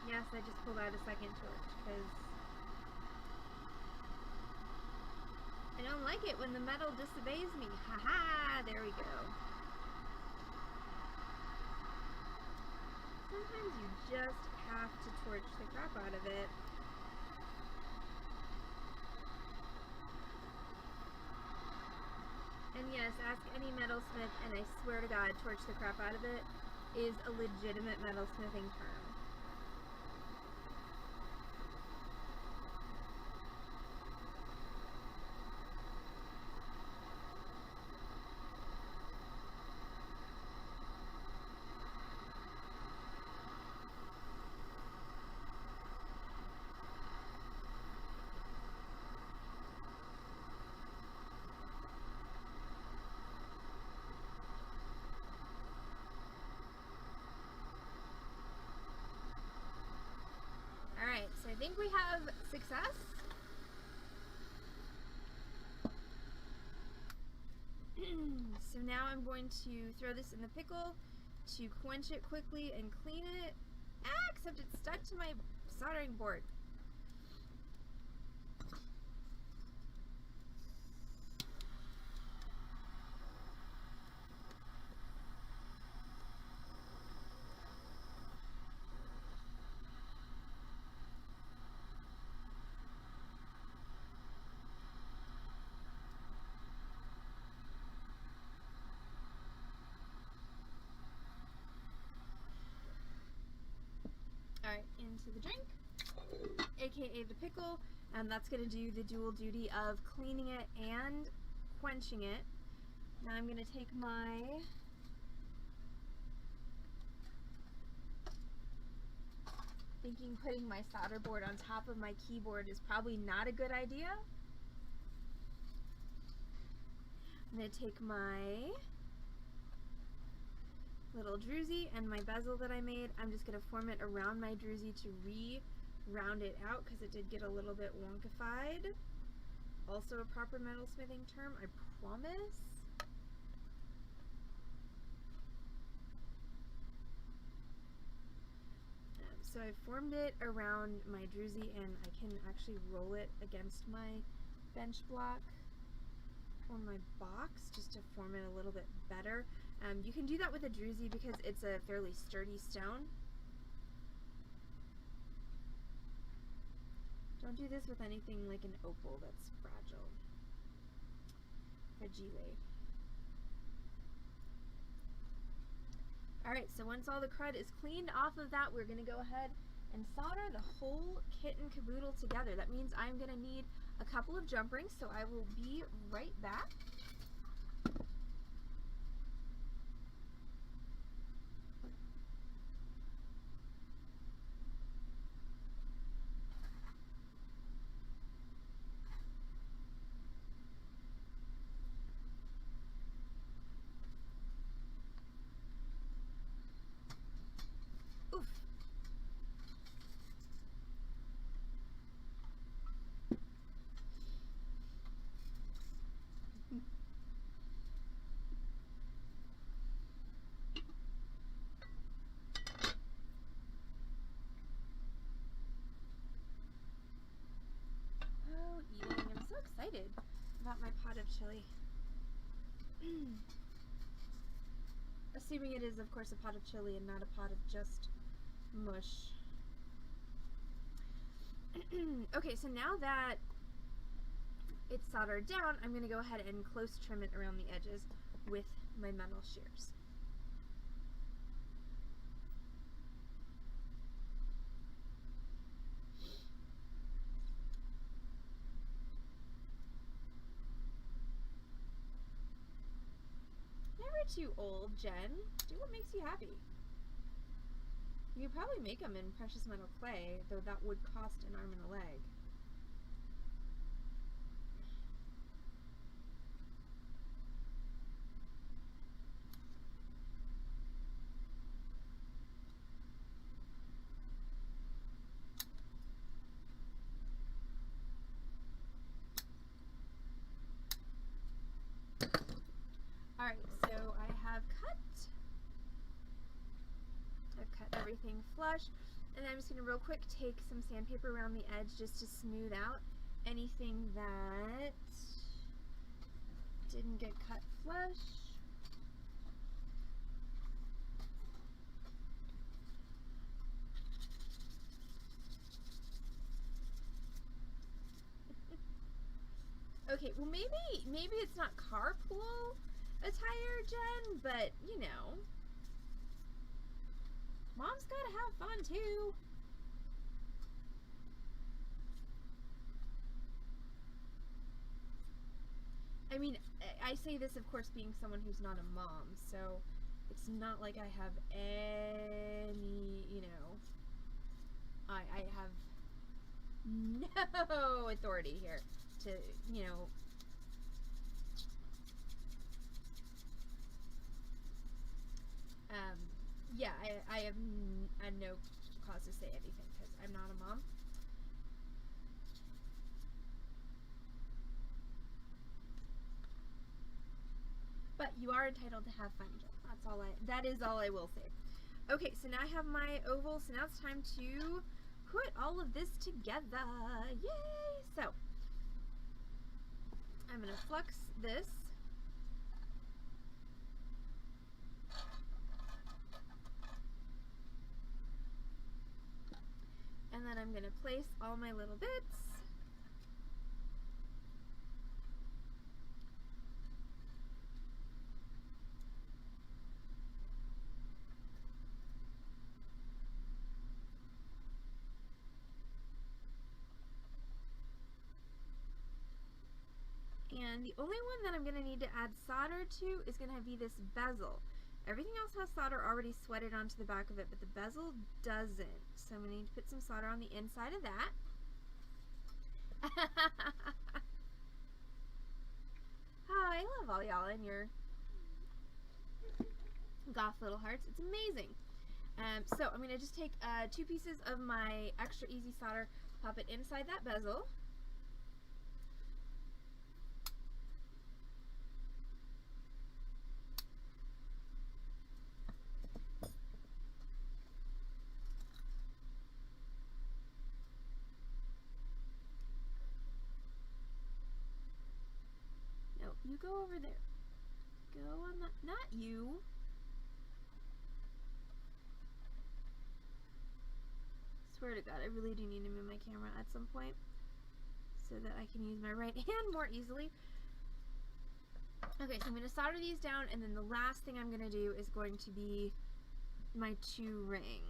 Yes, I just pulled out a second torch because I don't like it when the metal disobeys me. Haha, there we go. Sometimes you just have to torch the crap out of it. And yes, ask any metalsmith, and I swear to God, torch the crap out of it is a legitimate metalsmithing term. Success. So now I'm going to throw this in the pickle to quench it quickly and clean it. Ah, except it's stuck to my soldering board. Alright, into the drink, aka the pickle, and that's going to do the dual duty of cleaning it and quenching it. Now I'm going to take my thinking putting my solder board on top of my keyboard is probably not a good idea. I'm going to take my little druzy and my bezel that I made. I'm just going to form it around my druzy to round it out because it did get a little bit wonkified. Also a proper metalsmithing term, I promise. So I formed it around my druzy and I can actually roll it against my bench block or my box just to form it a little bit better. You can do that with a druzy because it's a fairly sturdy stone. Don't do this with anything like an opal that's fragile. Fragile. Alright, so once all the crud is cleaned off of that, we're going to go ahead and solder the whole kit and caboodle together. That means I'm going to need a couple of jump rings, so I will be right back. Excited about my pot of chili. Assuming it is, of course, a pot of chili and not a pot of just mush. Okay, so now that it's soldered down, I'm going to go ahead and close trim it around the edges with my metal shears. Too old, Jen. Do what makes you happy. You could probably make them in precious metal clay, though that would cost an arm and a leg. Alright, so I've cut everything flush, and I'm just going to real quick take some sandpaper around the edge just to smooth out anything that didn't get cut flush. Okay, well maybe it's not carpool attire, Jen, but you know, mom's gotta have fun too. I mean, I say this, of course, being someone who's not a mom, so it's not like I have any, you know, I have no authority here to, you know, yeah, I have no cause to say anything because I'm not a mom. But you are entitled to have fun. That is all I will say. Okay, so now I have my oval, so now it's time to put all of this together. Yay! So, I'm going to flux this. And then I'm going to place all my little bits. And the only one that I'm going to need to add solder to is going to be this bezel. Everything else has solder already sweated onto the back of it, but the bezel doesn't. So I'm going to need to put some solder on the inside of that. Oh, I love all y'all and your goth little hearts. It's amazing. So I'm going to just take 2 pieces of my extra easy solder, pop it inside that bezel. No, you go over there. Go on the, not you. Swear to God, I really do need to move my camera at some point so that I can use my right hand more easily. Okay, so I'm going to solder these down, and then the last thing I'm going to do is going to be my 2 rings.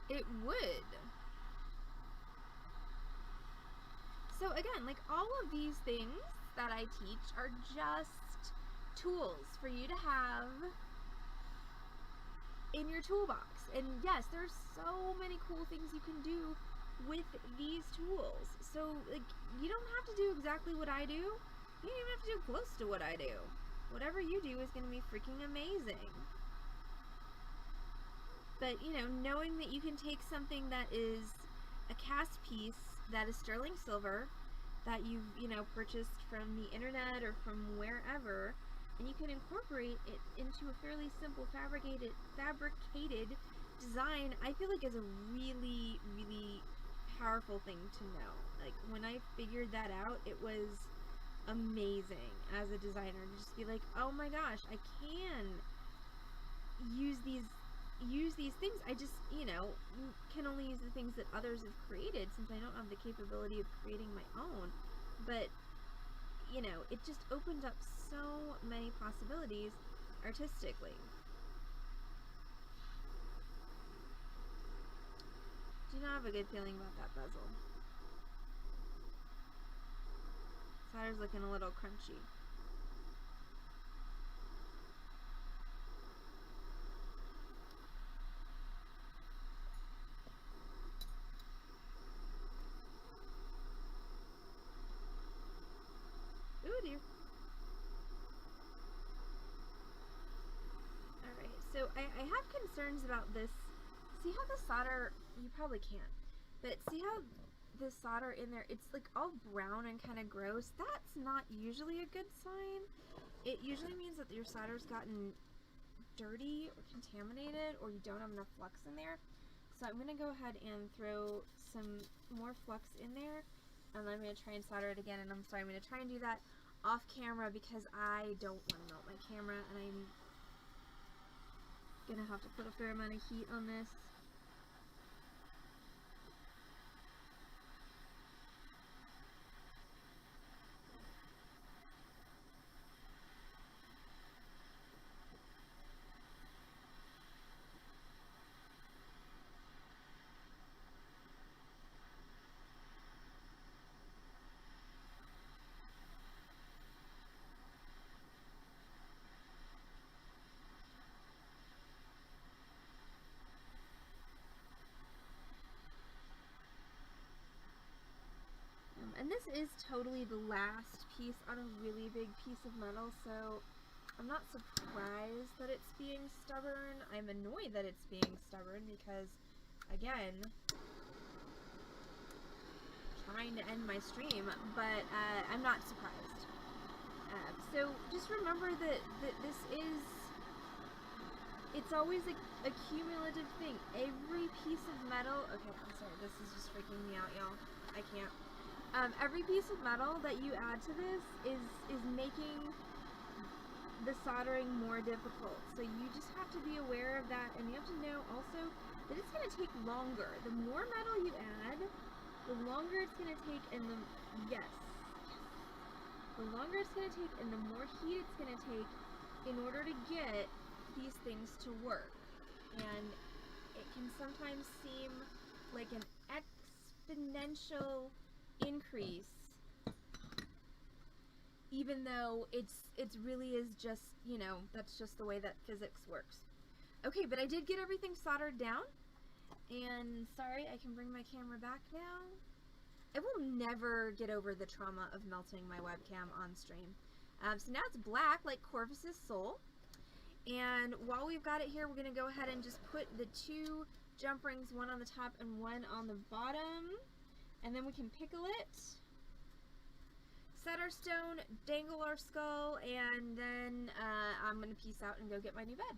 It would. So again, like all of these things that I teach are just tools for you to have in your toolbox. And yes, there's so many cool things you can do with these tools. So like, you don't have to do exactly what I do. You don't even have to do close to what I do. Whatever you do is going to be freaking amazing. But, you know, knowing that you can take something that is a cast piece that is sterling silver that you've, you know, purchased from the internet or from wherever, and you can incorporate it into a fairly simple fabricated design, I feel like is a really, really powerful thing to know. Like, when I figured that out, it was amazing as a designer to just be like, oh my gosh, I can use these things. I just, you know, can only use the things that others have created since I don't have the capability of creating my own. But, you know, it just opened up so many possibilities artistically. Do not have a good feeling about that bezel. Solder's looking a little crunchy. Ooh dear. Alright, so I have concerns about this. See how the solder, you probably can't, but see how the solder in there, it's like all brown and kind of gross. That's not usually a good sign. It usually means that your solder's gotten dirty or contaminated, or you don't have enough flux in there. So I'm going to go ahead and throw some more flux in there, and I'm going to try and solder it again. And I'm sorry, I'm going to try and do that off camera because I don't want to melt my camera, and I'm going to have to put a fair amount of heat on this. And this is totally the last piece on a really big piece of metal, so I'm not surprised that it's being stubborn. I'm annoyed that it's being stubborn because, again, trying to end my stream, but I'm not surprised. So just remember that this is, it's always a cumulative thing. Every piece of metal, okay, I'm sorry, this is just freaking me out, y'all. I can't. Every piece of metal that you add to this is making the soldering more difficult. So you just have to be aware of that, and you have to know also that it's going to take longer. The more metal you add, the longer it's going to take, and the longer it's going to take, and the more heat it's going to take in order to get these things to work. And it can sometimes seem like an exponential increase, even though it really is just, you know, that's just the way that physics works. Okay, but I did get everything soldered down, and sorry, I can bring my camera back now. I will never get over the trauma of melting my webcam on stream. So now it's black like Corvus's soul, and while we've got it here, we're going to go ahead and just put the two jump rings, one on the top and one on the bottom, and then we can pickle it, set our stone, dangle our skull, and then I'm going to peace out and go get my new bed.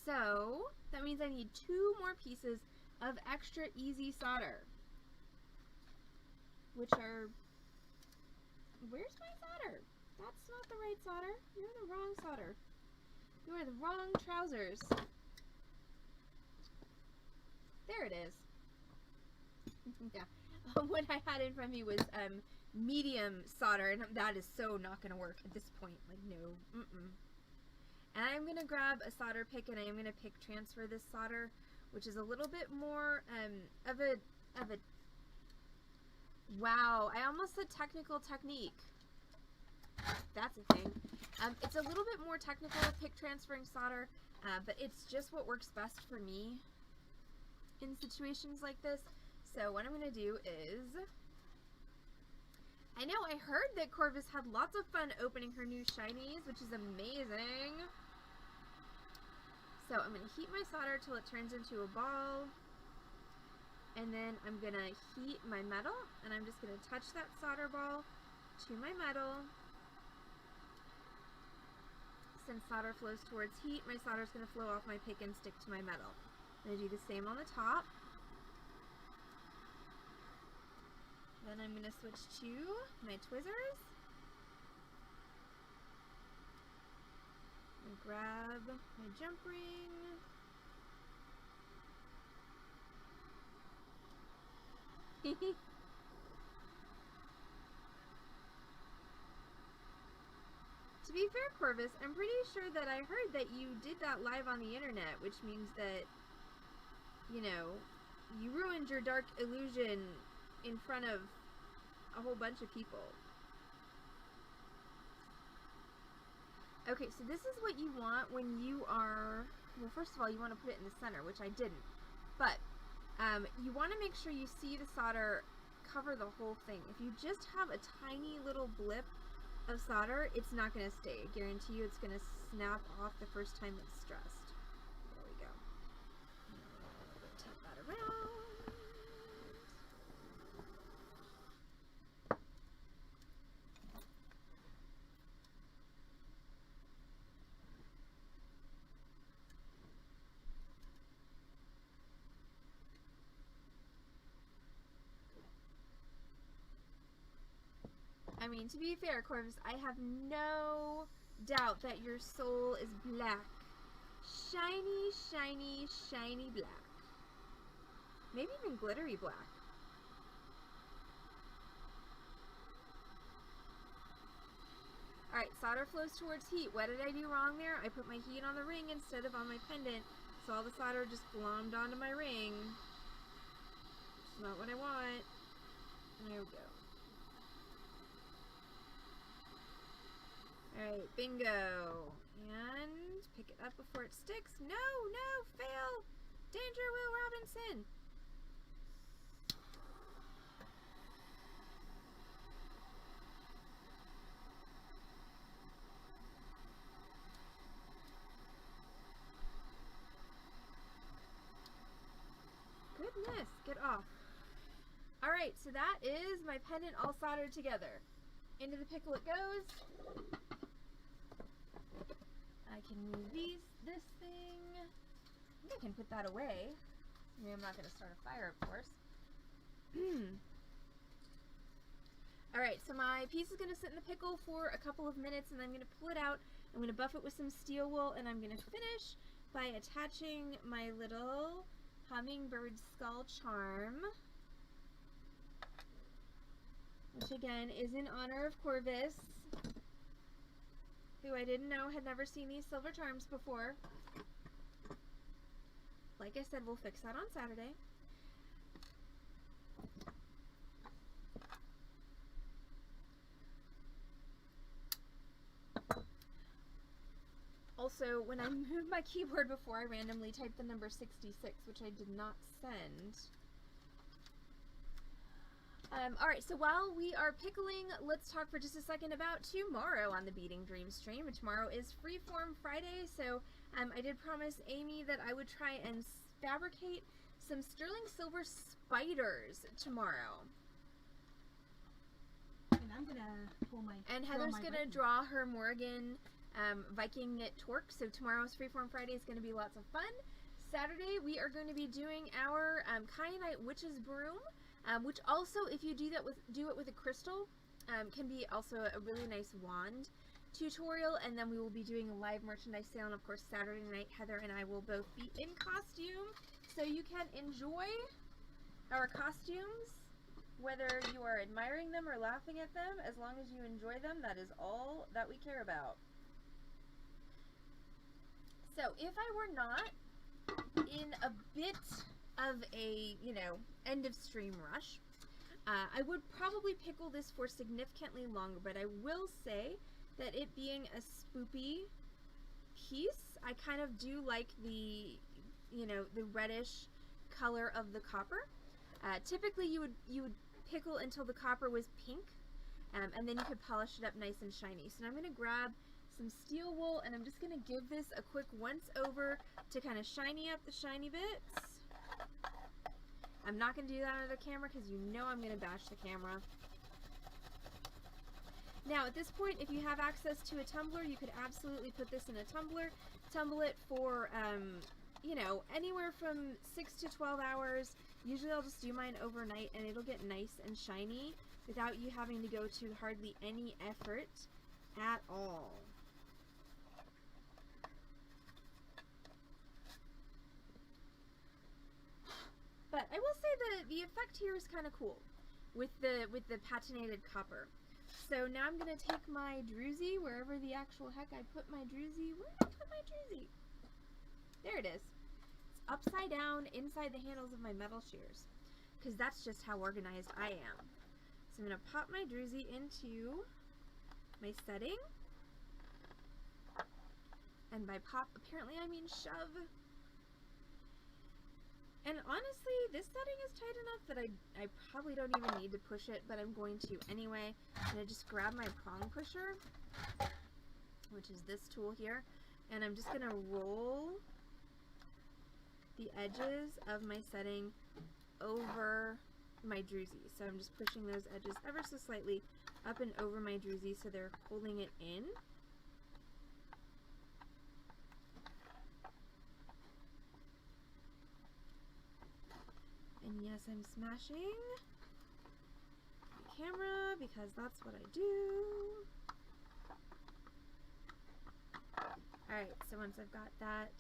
So that means I need 2 more pieces of extra easy solder, which are, where's my solder? That's not the right solder. You're the wrong solder. You are the wrong trousers. There it is. Yeah. What I had in front of me was medium solder, and that is so not going to work at this point. Like, no. And I'm going to grab a solder pick, and I am going to pick transfer this solder, which is a little bit more of a wow, I almost said technical technique. That's a thing. It's a little bit more technical, pick transferring solder, but it's just what works best for me in situations like this. So what I'm going to do is, I know I heard that Corvus had lots of fun opening her new shinies, which is amazing. So I'm going to heat my solder till it turns into a ball, and then I'm going to heat my metal, and I'm just going to touch that solder ball to my metal. Since solder flows towards heat, my solder is going to flow off my pick and stick to my metal. I'm going to do the same on the top. Then I'm going to switch to my tweezers. And grab my jump ring. To be fair, Corvus, I'm pretty sure that I heard that you did that live on the internet, which means that, you know, you ruined your dark illusion in front of a whole bunch of people. Okay, so this is what you want when you are, well, first of all, you want to put it in the center, which I didn't, but you want to make sure you see the solder cover the whole thing. If you just have a tiny little blip of solder, it's not going to stay. I guarantee you it's going to snap off the first time it's stressed. There we go. Tap that around. I mean, to be fair, Corvus, I have no doubt that your soul is black. Shiny, shiny, shiny black. Maybe even glittery black. Alright, solder flows towards heat. What did I do wrong there? I put my heat on the ring instead of on my pendant, so all the solder just glommed onto my ring. It's not what I want. There we go. Alright, bingo. And pick it up before it sticks. No, no, fail. Danger, Will Robinson. goodness, get off. Alright, so that is my pendant all soldered together. Into the pickle it goes. I can move this thing. I think I can put that away. I mean, I'm not going to start a fire, of course. Alright, so my piece is going to sit in the pickle for a couple of minutes, and then I'm going to pull it out. I'm going to buff it with some steel wool, and I'm going to finish by attaching my little hummingbird skull charm, which again is in honor of Corvus, who I didn't know had never seen these silver charms before. Like I said, we'll fix that on Saturday. Also, when I moved my keyboard before, I randomly typed the number 66, which I did not send. Alright, so while we are pickling, let's talk for just a second about tomorrow on the Beading Dream stream. Tomorrow is Freeform Friday, so I did promise Amy that I would try and fabricate some sterling silver spiders tomorrow. And I'm gonna pull my... And Heather's gonna draw her Morgan Viking knit torque, so tomorrow's Freeform Friday is going to be lots of fun. Saturday we are going to be doing our Kyanite Witch's Broom, which also, if you do it with a crystal, can be also a really nice wand tutorial. And then we will be doing a live merchandise sale, and of course Saturday night Heather and I will both be in costume, so you can enjoy our costumes, whether you are admiring them or laughing at them. As long as you enjoy them, that is all that we care about. So if I were not in a bit of a, end of stream rush, I would probably pickle this for significantly longer, but I will say that it being a spoopy piece, I kind of do like the, the reddish color of the copper. Typically you would pickle until the copper was pink, and then you could polish it up nice and shiny. So now I'm going to grab some steel wool, and I'm just going to give this a quick once over to kind of shiny up the shiny bits. I'm not going to do that under the camera because you know I'm going to bash the camera. Now at this point, if you have access to a tumbler, you could absolutely put this in a tumbler, tumble it for anywhere from 6 to 12 hours. Usually I'll just do mine overnight, and it'll get nice and shiny without you having to go to hardly any effort at all. But I will say that the effect here is kind of cool with the patinated copper. So now I'm going to take my druzy, wherever the actual heck I put my druzy. Where did I put my druzy? There it is. It's upside down inside the handles of my metal shears, because that's just how organized I am. So I'm going to pop my druzy into my setting. And by pop, apparently I mean shove. And honestly, this setting is tight enough that I probably don't even need to push it, but I'm going to anyway. I'm going to just grab my prong pusher, which is this tool here, and I'm just going to roll the edges of my setting over my druzy. So I'm just pushing those edges ever so slightly up and over my druzy so they're holding it in. And yes, I'm smashing the camera because that's what I do. Alright, so once I've got that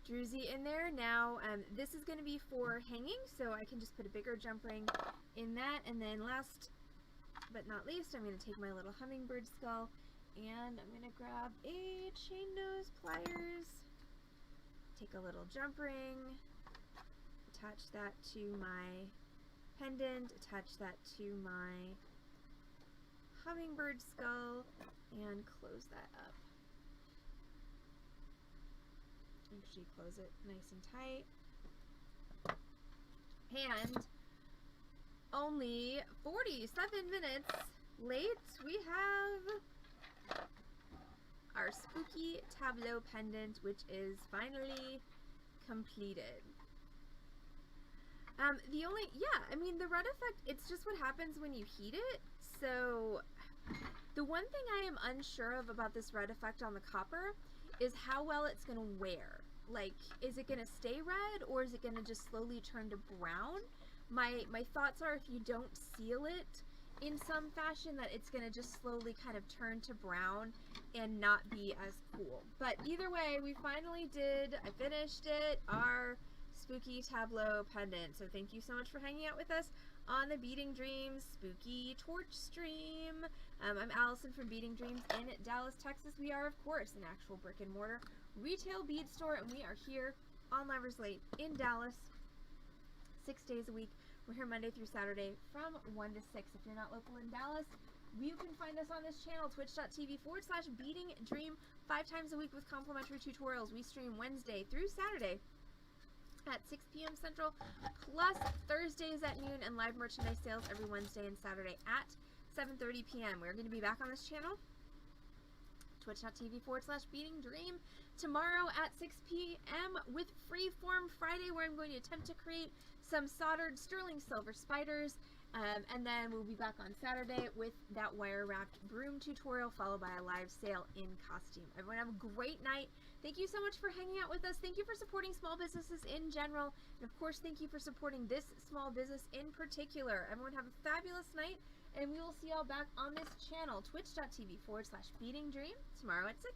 druzy in there, now this is going to be for hanging, so I can just put a bigger jump ring in that. And then last but not least, I'm going to take my little hummingbird skull, and I'm going to grab a chain nose pliers, take a little jump ring, attach that to my pendant, attach that to my hummingbird skull, and close that up. Make sure you close it nice and tight. And only 47 minutes late, we have our spooky Tableau pendant, which is finally completed. The only, yeah, I mean, the red effect, it's just what happens when you heat it. So the one thing I am unsure of about this red effect on the copper is how well it's going to wear. Like, is it going to stay red, or is it going to just slowly turn to brown? My thoughts are, if you don't seal it in some fashion, that it's going to just slowly kind of turn to brown and not be as cool. But either way, we finally did, I finished it, our spooky Tableau pendant. So thank you so much for hanging out with us on the Beading Dreams Spooky Torch stream. I'm Allison from Beading Dreams in Dallas, Texas. We are, of course, an actual brick and mortar retail bead store, and we are here on Lovers Lane in Dallas 6 days a week. We're here Monday through Saturday from 1 to 6. If you're not local in Dallas, you can find us on this channel, twitch.tv/Beading Dream, 5 times a week with complimentary tutorials. We stream Wednesday through Saturday at 6 p.m. Central, plus Thursdays at noon, and live merchandise sales every Wednesday and Saturday at 7:30 p.m. We're going to be back on this channel, twitch.tv/Beading Dream, tomorrow at 6 p.m. with Freeform Friday, where I'm going to attempt to create some soldered sterling silver spiders, and then we'll be back on Saturday with that wire-wrapped broom tutorial, followed by a live sale in costume. Everyone have a great night. Thank you so much for hanging out with us. Thank you for supporting small businesses in general, and of course, thank you for supporting this small business in particular. Everyone have a fabulous night, and we will see y'all back on this channel, twitch.tv/Beading Dream, tomorrow at 6.